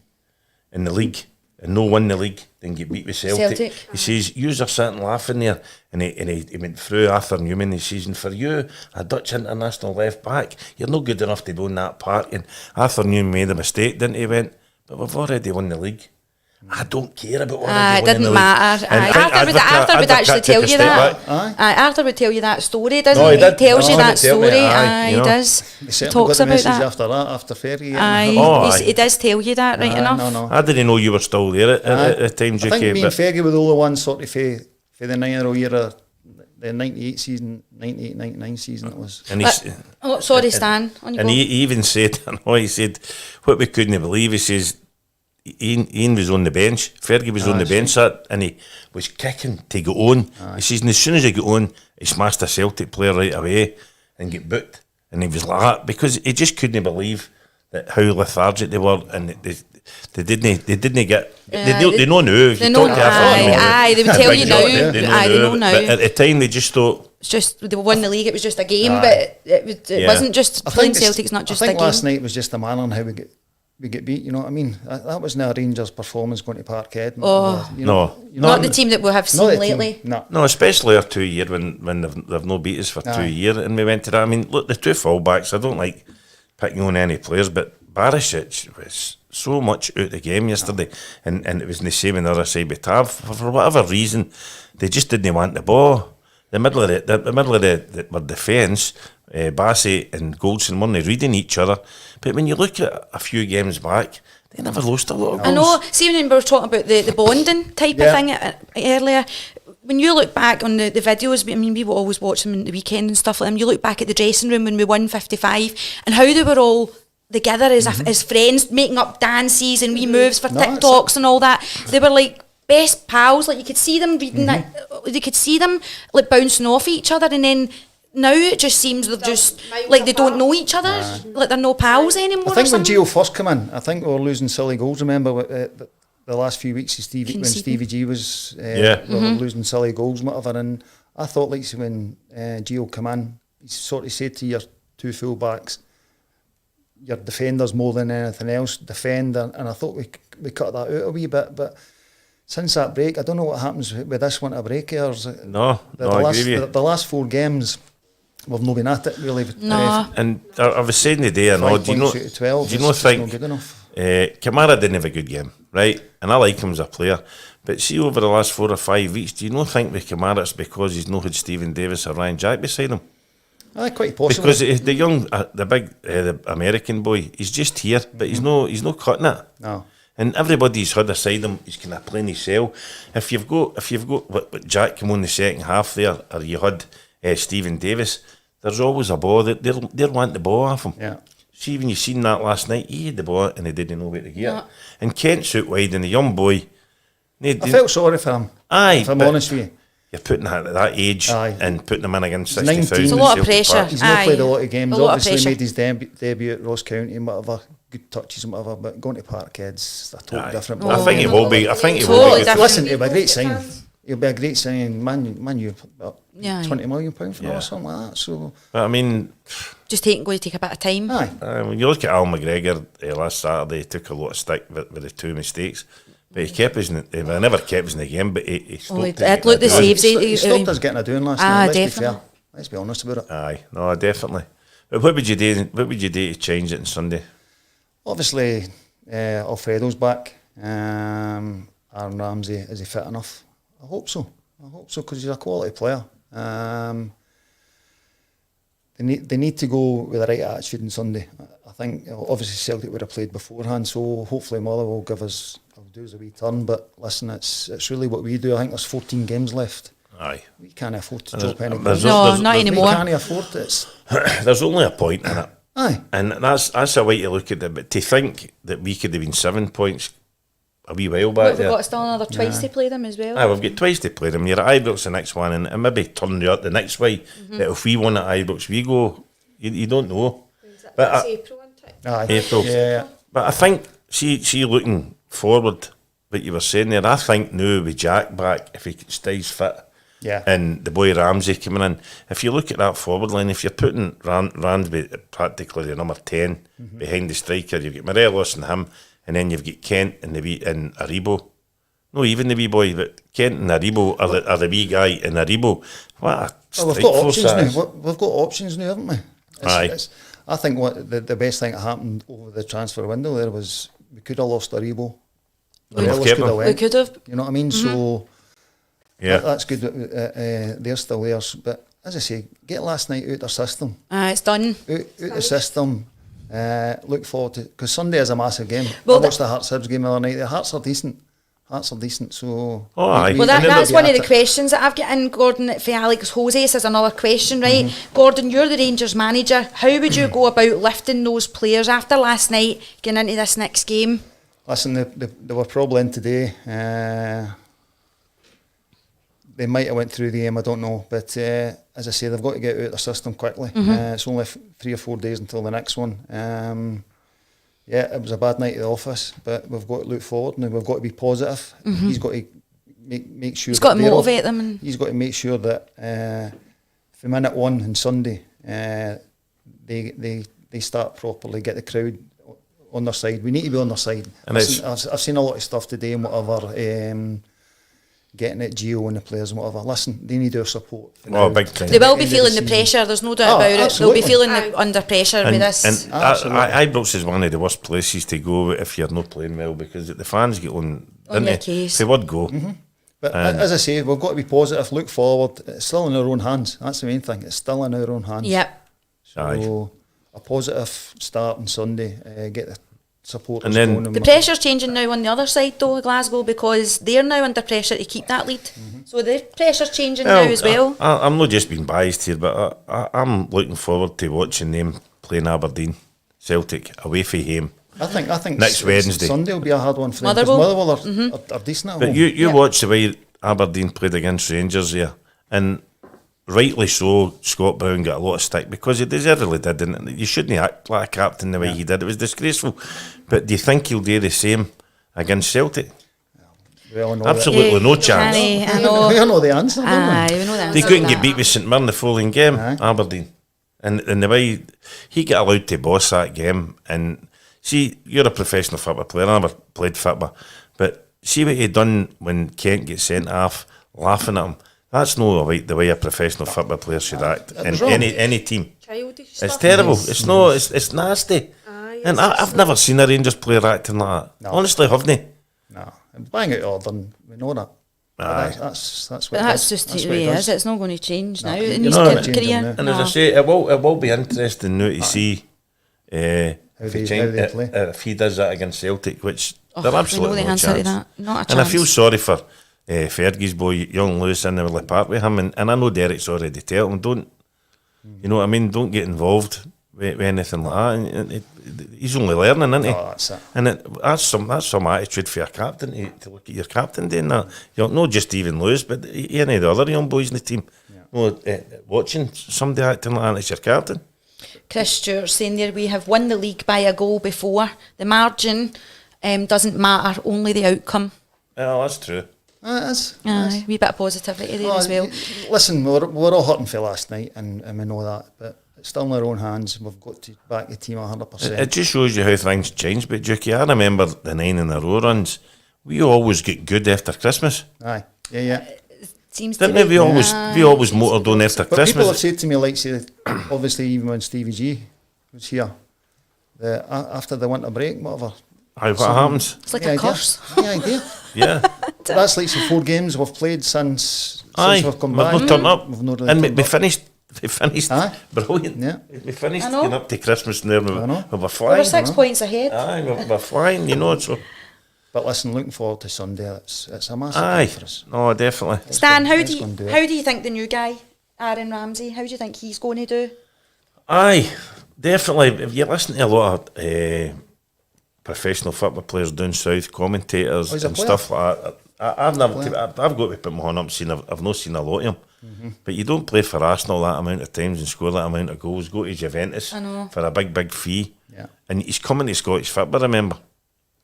[SPEAKER 4] in the league and no win the league than get beat with Celtic. He says, yous are sitting laughing there. And he went through Arthur Newman. He says, and for you, a Dutch international left back, you're not good enough to go in that park. And Arthur Newman made a mistake, didn't he? Went, but we've already won the league. I don't care about already
[SPEAKER 1] It
[SPEAKER 4] winning the
[SPEAKER 1] didn't
[SPEAKER 4] league.
[SPEAKER 1] matter.
[SPEAKER 4] And
[SPEAKER 1] Arthur would actually tell you that.
[SPEAKER 2] Aye.
[SPEAKER 1] Arthur would tell you that story, doesn't
[SPEAKER 4] No,
[SPEAKER 1] he?
[SPEAKER 4] he did.
[SPEAKER 1] Tells you
[SPEAKER 4] No,
[SPEAKER 1] that
[SPEAKER 4] he tell me,
[SPEAKER 1] story.
[SPEAKER 4] aye,
[SPEAKER 1] Aye,
[SPEAKER 4] you
[SPEAKER 1] he
[SPEAKER 4] know.
[SPEAKER 1] does.
[SPEAKER 2] He
[SPEAKER 1] He
[SPEAKER 2] certainly
[SPEAKER 1] talks
[SPEAKER 2] got the
[SPEAKER 1] about
[SPEAKER 2] message
[SPEAKER 1] that.
[SPEAKER 2] after Fergie.
[SPEAKER 1] Aye,
[SPEAKER 4] Oh,
[SPEAKER 1] he does tell you that, right enough.
[SPEAKER 2] No.
[SPEAKER 4] I didn't know you were still there at the time,
[SPEAKER 2] I think
[SPEAKER 4] Dookie.
[SPEAKER 2] me and Fergie were the only ones sort of for the 9 year year, the 98 season, 98-99 season it was.
[SPEAKER 4] And
[SPEAKER 1] Oh, sorry, Stan. On you
[SPEAKER 4] And
[SPEAKER 1] go.
[SPEAKER 4] he even said, I know, he said, what we couldn't believe, he says, Ian was on the bench, Fergie was on the bench, and he was kicking to get on. He says, and as soon as he got on, he smashed a Celtic player right away and get booked. And he was like that, because he just couldn't believe that how lethargic they were, and they didn't get, they know now. If
[SPEAKER 1] They
[SPEAKER 4] you
[SPEAKER 1] know,
[SPEAKER 4] talk to Arthur Newman,
[SPEAKER 1] aye, they would tell you now.
[SPEAKER 4] They
[SPEAKER 1] Aye, they know now.
[SPEAKER 4] But at the time, they just thought,
[SPEAKER 1] It's just they won the league. It was just a game, but it wasn't just playing Celtic's not just a
[SPEAKER 2] I think
[SPEAKER 1] game.
[SPEAKER 2] last night was just the manner on how we get beat. You know what I mean? That wasn't a Rangers performance going to Parkhead.
[SPEAKER 1] Not the team that we have seen lately.
[SPEAKER 4] no, especially our 2 year when they've no beat us for 2 years, and we went to that. I mean, look, the 2 fullbacks, I don't like picking on any players, but Barisic was so much out of the game yesterday, and it was the same on the other side with Tav. For whatever reason, they just didn't want the ball. The middle of the defence, Bassey and Goldson weren't reading each other. But when you look at a few games back, they never lost a lot of goals.
[SPEAKER 1] I know, see when we were talking about the bonding type of thing earlier, when you look back on the videos, I mean, we would always watch them on the weekend and stuff like that, you look back at the dressing room when we won 55 and how they were all together as friends, making up dances and wee moves for TikToks and all that. They were like best pals, like you could see them reading that, you could see them like bouncing off each other, and then now it just seems they're just like they don't know each other, like they're no pals anymore.
[SPEAKER 2] I think when Gio first came in, I think we were losing silly goals. Remember the last few weeks when Stevie G was we were losing silly goals and whatever, and I thought like when Gio came in, he sort of said to your two full backs, your defenders more than anything else, defend, and I thought we cut that out a wee bit, but since that break, I don't know what happens with this winter break here.
[SPEAKER 4] I agree with you.
[SPEAKER 2] The last 4 games, we've not been at it really.
[SPEAKER 1] No.
[SPEAKER 4] And I was saying the day, I know, do you not think Kamara didn't have a good game, right? And I like him as a player. But see, over the last 4 or 5 weeks, do you not think with Kamara it's because he's not had Stephen Davis or Ryan Jack beside him?
[SPEAKER 2] Quite possible.
[SPEAKER 4] Because the young, the American boy, he's just here, but he's no cutting it.
[SPEAKER 2] No.
[SPEAKER 4] And everybody's had aside him, he's kind of playing himself. If you've got what Jack came on the second half there, or you had Stephen Davis, there's always a ball that they're wanting the ball off him.
[SPEAKER 2] Yeah.
[SPEAKER 4] See, when you seen that last night, he had the ball and he didn't know where to get it. And Kent's out wide, and the young boy.
[SPEAKER 2] I felt sorry for him. If I'm honest with you.
[SPEAKER 4] You're putting that at that age and putting him in against 60,000.
[SPEAKER 1] It's a lot of pressure.
[SPEAKER 2] He's not played a lot of games. Obviously made his debut at Ross County and whatever, good touches and whatever, but going to Parkhead's a totally different ball.
[SPEAKER 4] I think he will be. I think he
[SPEAKER 1] Totally
[SPEAKER 4] will be.
[SPEAKER 1] different.
[SPEAKER 2] Listen, it'll be a great sign. It'll be a great sign. Man, you £20 million for him or something like that. So,
[SPEAKER 4] I mean,
[SPEAKER 1] just going to take a bit of time.
[SPEAKER 4] When you look at Al McGregor last Saturday, he took a lot of stick with the 2 mistakes. But he kept us in I never kept us in the game, but he stopped us.
[SPEAKER 1] Look, the saves.
[SPEAKER 2] He stopped us getting a doing last night. Let's
[SPEAKER 1] definitely.
[SPEAKER 2] be fair. Let's be honest about it.
[SPEAKER 4] Aye, no, definitely. But what would you do? What would you do to change it on Sunday?
[SPEAKER 2] Obviously, Alfredo's back. Aaron Ramsey, is he fit enough? I hope so because he's a quality player. They need to go with the right attitude on Sunday. I think obviously Celtic would have played beforehand, so hopefully Muller will do us a wee turn. But listen, it's really what we do. I think there's 14 games left.
[SPEAKER 4] Aye,
[SPEAKER 2] we can't afford to drop any.
[SPEAKER 1] Not anymore.
[SPEAKER 2] We can't afford it.
[SPEAKER 4] There's only a point in it.
[SPEAKER 2] Aye,
[SPEAKER 4] and that's a way to look at it. But to think that we could have been 7 points a wee while back,
[SPEAKER 1] we've got still another twice to play them as well.
[SPEAKER 4] Aye, we've got twice to play them. You're at Ibrox the next one, and maybe turn you up the next way. That if we won at Ibrox, we go. You don't know.
[SPEAKER 3] But April, isn't it?
[SPEAKER 4] April.
[SPEAKER 2] Yeah.
[SPEAKER 4] But I think she looking forward. What you were saying there, I think now with Jack back, if he stays fit, and the boy Ramsey coming in, if you look at that forward line, if you're putting Ramsey practically the number 10 behind the striker, you've got Morelos and him, and then you've got Kent and Aribo. No, even the wee boy, but Kent and Aribo are the wee guy in Aribo. What a
[SPEAKER 2] we've got options now. We've got options now, haven't we? I think what the best thing that happened over the transfer window there was we could have lost Aribo.
[SPEAKER 1] We could have.
[SPEAKER 2] You know what I mean? So that's good. They're still there. But as I say, get last night out their system.
[SPEAKER 1] It's done.
[SPEAKER 2] Out the system. Look forward to because Sunday is a massive game.
[SPEAKER 1] Well,
[SPEAKER 2] I watched the Hearts Hibs game the other night. The Hearts are decent. So
[SPEAKER 1] that's one of the questions that I've got in, Gordon, for Alex Jose. This is another question, right? Gordon, you're the Rangers manager. How would you go about lifting those players after last night, getting into this next game?
[SPEAKER 2] Listen, they were probably in today. They might have went through the game, I don't know. But as I say, they've got to get out of the system quickly. It's only 3 or 4 days until the next one. It was a bad night at the office, but we've got to look forward and we've got to be positive. He's got to make sure.
[SPEAKER 1] He's got to motivate them.
[SPEAKER 2] He's got to make sure that from minute 1 on Sunday, they start properly, get the crowd on their side. We need to be on their side. And I've seen a lot of stuff today and whatever, getting at Gio and the players and whatever. Listen, they need our support.
[SPEAKER 4] Big time.
[SPEAKER 1] They will be feeling the pressure, there's no doubt about
[SPEAKER 2] absolutely.
[SPEAKER 1] it. They'll be feeling under pressure with this.
[SPEAKER 4] And Ibrox is one of the worst places to go if you're not playing well because the fans get on
[SPEAKER 1] your case.
[SPEAKER 4] They would go.
[SPEAKER 2] But as I say, we've got to be positive, look forward. It's still in our own hands. That's the main thing. It's still in our own hands.
[SPEAKER 1] Yep.
[SPEAKER 2] So a positive start on Sunday, get the support.
[SPEAKER 4] And then
[SPEAKER 2] going.
[SPEAKER 1] The pressure's changing now on the other side though, Glasgow, because they're now under pressure to keep that lead. So the pressure's changing now as well.
[SPEAKER 4] I'm not just being biased here, but I'm looking forward to watching them playing Aberdeen, Celtic, away from home.
[SPEAKER 2] I think
[SPEAKER 4] next Wednesday.
[SPEAKER 2] Sunday will be a hard one for them.
[SPEAKER 1] Motherwell.
[SPEAKER 2] Because Motherwell are decent at
[SPEAKER 4] But
[SPEAKER 2] home.
[SPEAKER 4] you watch the way Aberdeen played against Rangers here, and rightly so, Scott Brown got a lot of stick because he deservedly did, and you shouldn't act like a captain the way he did. It was disgraceful. But do you think he'll do the same against Celtic?
[SPEAKER 2] We all know
[SPEAKER 4] Absolutely no chance.
[SPEAKER 1] Kenny, I
[SPEAKER 2] that.
[SPEAKER 1] know.
[SPEAKER 2] We all know the answer, don't
[SPEAKER 1] Aye, we know the answer.
[SPEAKER 4] They couldn't
[SPEAKER 1] to
[SPEAKER 4] get
[SPEAKER 1] that.
[SPEAKER 4] beat with St Mirren the following game, Aberdeen. And the way he got allowed to boss that game, and see, you're a professional football player, I never played football, but see what he done when Kent gets sent off, laughing at him. That's no the way a professional football player should act in
[SPEAKER 2] was wrong.
[SPEAKER 4] any team.
[SPEAKER 3] Childish
[SPEAKER 4] It's
[SPEAKER 3] stuff.
[SPEAKER 4] terrible. It's no. It's nasty.
[SPEAKER 3] Aye,
[SPEAKER 4] And
[SPEAKER 3] it's
[SPEAKER 4] I've never seen a Rangers player acting like that.
[SPEAKER 2] No.
[SPEAKER 4] Honestly, haven't I?
[SPEAKER 2] No, and bang out order, and we know that.
[SPEAKER 4] Aye.
[SPEAKER 2] That's what.
[SPEAKER 1] But
[SPEAKER 2] it
[SPEAKER 1] that's
[SPEAKER 2] does.
[SPEAKER 1] just
[SPEAKER 2] That's
[SPEAKER 1] the
[SPEAKER 2] what
[SPEAKER 1] way
[SPEAKER 2] it
[SPEAKER 1] it
[SPEAKER 2] does.
[SPEAKER 1] is. It's not going to change now
[SPEAKER 2] No.
[SPEAKER 1] in
[SPEAKER 2] You're
[SPEAKER 1] his
[SPEAKER 2] not
[SPEAKER 1] career.
[SPEAKER 2] gonna change him now.
[SPEAKER 4] And as I say, it will be interesting now to see if
[SPEAKER 2] they play.
[SPEAKER 4] if he does that against Celtic, which
[SPEAKER 1] Oh,
[SPEAKER 4] they're
[SPEAKER 1] we know
[SPEAKER 4] absolutely
[SPEAKER 1] the
[SPEAKER 4] no
[SPEAKER 1] answer to
[SPEAKER 4] chance.
[SPEAKER 1] that. Not a
[SPEAKER 4] And I
[SPEAKER 1] chance.
[SPEAKER 4] feel sorry for Fergie's boy, young Lewis, in the Willie Park with him, and I know Derek's already told him, don't, you know what I mean, don't get involved with anything like that. And he's only learning, isn't he?
[SPEAKER 2] Oh, that's it.
[SPEAKER 4] And that's some attitude for a captain to look at your captain doing that. You know, not just even Lewis, but any of the other young boys in the team. Watching somebody acting like that as your captain.
[SPEAKER 1] Chris Stewart saying there, we have won the league by a goal before. The margin doesn't matter, only the outcome.
[SPEAKER 4] Oh, that's true.
[SPEAKER 2] That's.
[SPEAKER 1] Aye, wee bit of positivity there as well.
[SPEAKER 2] Listen, we're all hurting for last night, and we know that, but it's still in our own hands. We've got to back the team 100%.
[SPEAKER 4] It just shows you how things change. But Dukey, I remember the 9 in a row runs. We always get good after Christmas,
[SPEAKER 2] Aye, yeah.
[SPEAKER 1] Seems
[SPEAKER 4] didn't
[SPEAKER 1] to
[SPEAKER 4] we?
[SPEAKER 1] be.
[SPEAKER 4] We always motored on after
[SPEAKER 2] But people have
[SPEAKER 4] Christmas.
[SPEAKER 2] said to me, like, say, obviously, even when Stevie G was here, after the winter break, whatever.
[SPEAKER 4] Aye, what happens?
[SPEAKER 1] It's like
[SPEAKER 2] the
[SPEAKER 1] a
[SPEAKER 2] idea-
[SPEAKER 1] curse.
[SPEAKER 2] The idea.
[SPEAKER 4] Yeah.
[SPEAKER 2] But that's like some 4 games we've played since
[SPEAKER 4] Aye,
[SPEAKER 2] we've come
[SPEAKER 4] we've
[SPEAKER 2] back.
[SPEAKER 4] not turned up,
[SPEAKER 2] We've not really
[SPEAKER 4] and
[SPEAKER 2] turned
[SPEAKER 4] we
[SPEAKER 2] up.
[SPEAKER 4] finished. We finished
[SPEAKER 2] Aye.
[SPEAKER 4] brilliant.
[SPEAKER 2] Yeah.
[SPEAKER 4] We finished
[SPEAKER 1] I know.
[SPEAKER 4] getting up to Christmas and there we
[SPEAKER 2] I know.
[SPEAKER 4] were
[SPEAKER 1] We
[SPEAKER 4] flying.
[SPEAKER 1] were 6 points ahead.
[SPEAKER 4] Aye, we're flying. You know, so
[SPEAKER 2] But listen, looking forward to Sunday. It's a massive
[SPEAKER 4] aye,
[SPEAKER 2] day for us.
[SPEAKER 4] no, definitely.
[SPEAKER 1] Stan, how
[SPEAKER 2] let's
[SPEAKER 1] do
[SPEAKER 2] go and do
[SPEAKER 1] you
[SPEAKER 2] it.
[SPEAKER 1] how do you think the new guy, Aaron Ramsey, how do you think he's going to do?
[SPEAKER 4] Aye, definitely. If you listen to a lot of professional football players down south, commentators
[SPEAKER 2] Oh, he's a
[SPEAKER 4] and
[SPEAKER 2] player?
[SPEAKER 4] stuff like that, I've got to put my hand up and seen. I've not seen a lot of him. But you don't play for Arsenal that amount of times and score that amount of goals. Go to Juventus
[SPEAKER 1] I know.
[SPEAKER 4] for a big fee.
[SPEAKER 2] Yeah.
[SPEAKER 4] And he's coming to Scottish football, remember?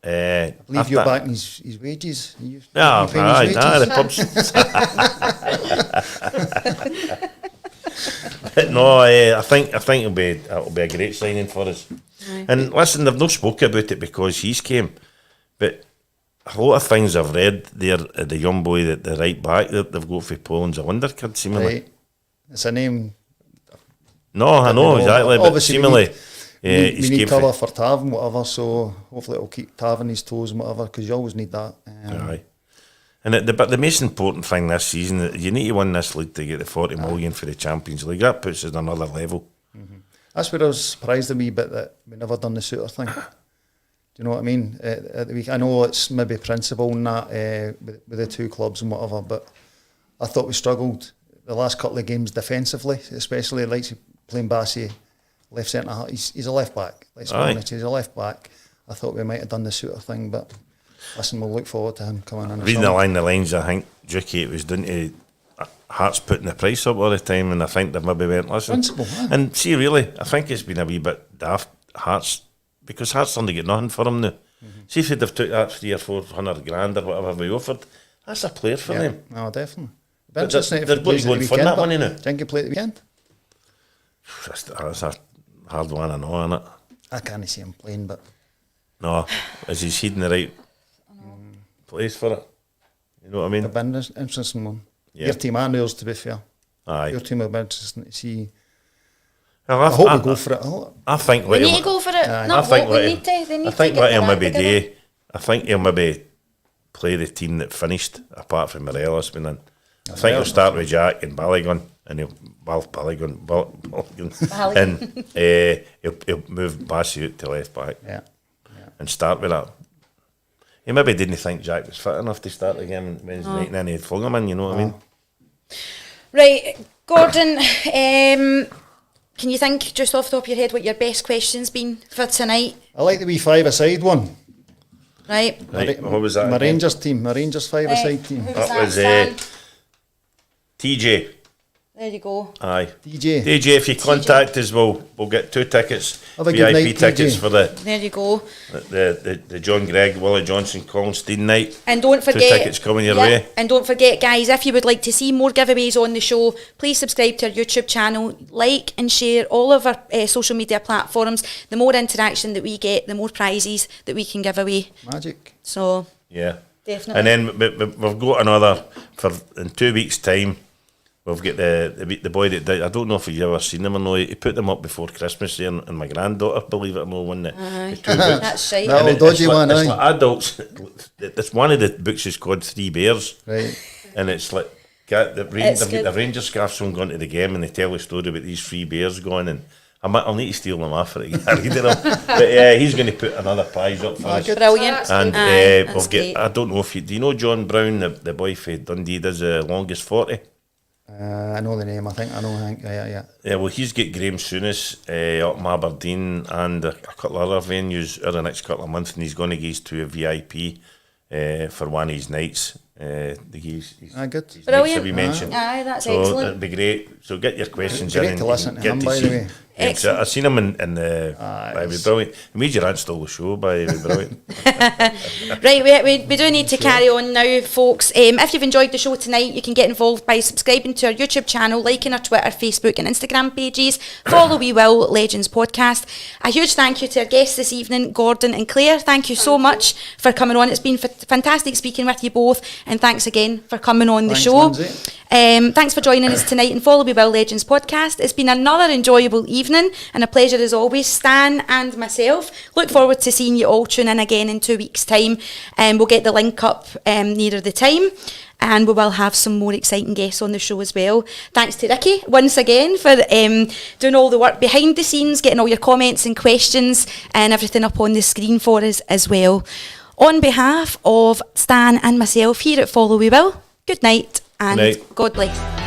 [SPEAKER 2] I believe you're back in his wages.
[SPEAKER 4] Yeah,
[SPEAKER 2] You paying
[SPEAKER 4] aye,
[SPEAKER 2] his
[SPEAKER 4] aye,
[SPEAKER 2] wages?
[SPEAKER 4] the pubs. But no, I think it'll be a great signing for us. And listen, they've not spoken about it because he's came, but a lot of things I've read there, the young boy, the right back that they've got for Poland's a wonder kid, seemingly.
[SPEAKER 2] Right. It's a name.
[SPEAKER 4] No, I know,
[SPEAKER 2] know,
[SPEAKER 4] exactly, but
[SPEAKER 2] obviously we
[SPEAKER 4] seemingly
[SPEAKER 2] We
[SPEAKER 4] he's
[SPEAKER 2] need
[SPEAKER 4] came
[SPEAKER 2] cover
[SPEAKER 4] for.
[SPEAKER 2] for Tav and whatever, so hopefully it'll keep Tav on his toes and whatever, because you always need that.
[SPEAKER 4] Aye. And but the most important thing this season, you need to win this league to get the 40 million for the Champions League. That puts us on another level.
[SPEAKER 2] That's where I was surprised a wee bit that we never done the Suter thing. Do you know what I mean? At the week, I know it's maybe principle and that with the 2 clubs and whatever, but I thought we struggled the last couple of games defensively, especially like playing Bassey left centre half. He's a left back. Let's be
[SPEAKER 4] Aye.
[SPEAKER 2] honest, he's a left back. I thought we might have done the Suter thing, but listen, we'll look forward to him coming in.
[SPEAKER 4] Reading along the lines, I think Dukey, it was down to Hearts putting the price up all the time, and I think they maybe went, listen.
[SPEAKER 2] Principle, aye.
[SPEAKER 4] And see, really, I think it's been a wee bit daft, Hearts, because Hearts don't get nothing for him now. See if they'd have took that 300 or 400 grand or whatever we offered, that's a player for them.
[SPEAKER 2] No, definitely.
[SPEAKER 4] But
[SPEAKER 2] Interesting if
[SPEAKER 4] they're
[SPEAKER 2] he plays
[SPEAKER 4] going
[SPEAKER 2] at the
[SPEAKER 4] for
[SPEAKER 2] weekend,
[SPEAKER 4] that
[SPEAKER 2] but
[SPEAKER 4] money now.
[SPEAKER 2] do you think he'll play at the weekend?
[SPEAKER 4] That's a hard one, I know, innit?
[SPEAKER 2] I can't see him playing, but
[SPEAKER 4] No, is he seed in the right place for it? You know what I mean?
[SPEAKER 2] it'll be an interesting one.
[SPEAKER 4] Yeah.
[SPEAKER 2] Your team and yours, to be fair.
[SPEAKER 4] Aye.
[SPEAKER 2] Your team will be interesting to see.
[SPEAKER 4] Well,
[SPEAKER 2] I hope we go for it.
[SPEAKER 4] I think
[SPEAKER 1] We
[SPEAKER 4] what
[SPEAKER 1] need
[SPEAKER 4] he'll-
[SPEAKER 1] to go for it.
[SPEAKER 2] Aye.
[SPEAKER 1] Not
[SPEAKER 4] I think
[SPEAKER 1] what
[SPEAKER 4] what
[SPEAKER 1] we
[SPEAKER 4] he-
[SPEAKER 1] need to. They need
[SPEAKER 4] I
[SPEAKER 1] to
[SPEAKER 4] think
[SPEAKER 1] get
[SPEAKER 4] what he'll
[SPEAKER 1] their act
[SPEAKER 4] maybe
[SPEAKER 1] together.
[SPEAKER 4] do, I think he'll maybe play the team that finished, apart from Morelos being in. I think he'll start with Jack and Balogun and and he'll move Bassey out to left back and start with that. He maybe didn't think Jack was fit enough to start the game Wednesday night, and then he'd flung him in, you know what I mean?
[SPEAKER 1] Right, Gordon, can you think just off the top of your head what your best question's been for tonight?
[SPEAKER 2] I like the wee five-a-side one.
[SPEAKER 1] Right.
[SPEAKER 4] What was that?
[SPEAKER 2] My Rangers team, my Rangers five-a-side team.
[SPEAKER 1] Who
[SPEAKER 4] That was
[SPEAKER 1] Stan?
[SPEAKER 4] TJ.
[SPEAKER 1] There you go.
[SPEAKER 4] Aye.
[SPEAKER 2] DJ.
[SPEAKER 4] if you contact us, we'll get 2 tickets,
[SPEAKER 2] Have a good
[SPEAKER 4] VIP
[SPEAKER 2] night,
[SPEAKER 4] tickets
[SPEAKER 2] TJ.
[SPEAKER 4] for the
[SPEAKER 1] There you go.
[SPEAKER 4] John Gregg, Willie Johnson, Colin Steen night.
[SPEAKER 1] And don't
[SPEAKER 4] 2
[SPEAKER 1] forget,
[SPEAKER 4] tickets coming your way.
[SPEAKER 1] And don't forget, guys, if you would like to see more giveaways on the show, please subscribe to our YouTube channel, like and share all of our social media platforms. The more interaction that we get, the more prizes that we can give away.
[SPEAKER 2] Magic.
[SPEAKER 1] So,
[SPEAKER 4] Yeah.
[SPEAKER 1] definitely.
[SPEAKER 4] And then we've got another in 2 weeks' time. We've got the boy that died. I don't know if you've ever seen him or not. He put them up before Christmas there, and my granddaughter, believe it or not, won the 2 books.
[SPEAKER 1] That's shite.
[SPEAKER 2] That old dodgy one,
[SPEAKER 4] It's
[SPEAKER 2] aye.
[SPEAKER 4] like adults. It's one of the books is called Three Bears,
[SPEAKER 2] Right.
[SPEAKER 4] and it's like
[SPEAKER 1] It's
[SPEAKER 4] they've
[SPEAKER 1] good.
[SPEAKER 4] got the Rangers scarves from going to the game, and they tell a story about these 3 bears going, and I'll need to steal them off for it. Reading them, but he's going to put another prize up for us.
[SPEAKER 2] good.
[SPEAKER 1] Brilliant.
[SPEAKER 4] And
[SPEAKER 1] Aye,
[SPEAKER 4] we'll
[SPEAKER 1] that's
[SPEAKER 4] get.
[SPEAKER 1] great.
[SPEAKER 4] I don't know if do you know John Brown, the boy for Dundee, does the longest 40.
[SPEAKER 2] I know the name, I think. Yeah.
[SPEAKER 4] Yeah, well, he's got Graham Souness up in Aberdeen and a couple of other venues over the next couple of months, and he's going to give us to a VIP for one of his nights.
[SPEAKER 2] Good.
[SPEAKER 4] His
[SPEAKER 1] Brilliant.
[SPEAKER 4] nights that we mentioned.
[SPEAKER 1] Aye, that's
[SPEAKER 4] so
[SPEAKER 1] excellent.
[SPEAKER 4] it'd be great. So get your questions
[SPEAKER 2] Great
[SPEAKER 4] in.
[SPEAKER 2] to
[SPEAKER 4] and
[SPEAKER 2] listen to
[SPEAKER 4] get
[SPEAKER 2] him, by the way.
[SPEAKER 4] So I've seen him in the. It'd be brilliant. He made your aunt stole the show, by the way, brilliant.
[SPEAKER 1] Right, we do need to carry on now, folks. If you've enjoyed the show tonight, you can get involved by subscribing to our YouTube channel, liking our Twitter, Facebook and Instagram pages. Follow We Will Legends podcast. A huge thank you to our guests this evening, Gordon and Claire. Thank you so much for coming on. It's been fantastic speaking with you both, and thanks again for coming on the
[SPEAKER 2] Thanks,
[SPEAKER 1] show.
[SPEAKER 2] Lynsey.
[SPEAKER 1] Thanks for joining us tonight in Follow We Will Legends podcast. It's been another enjoyable evening and a pleasure as always. Stan and myself look forward to seeing you all tune in again in 2 weeks' time. We'll get the link up nearer the time, and we will have some more exciting guests on the show as well. Thanks to Ricky once again for doing all the work behind the scenes, getting all your comments and questions and everything up on the screen for us as well. On behalf of Stan and myself here at Follow We Will, good night and
[SPEAKER 4] Good night.
[SPEAKER 1] God bless.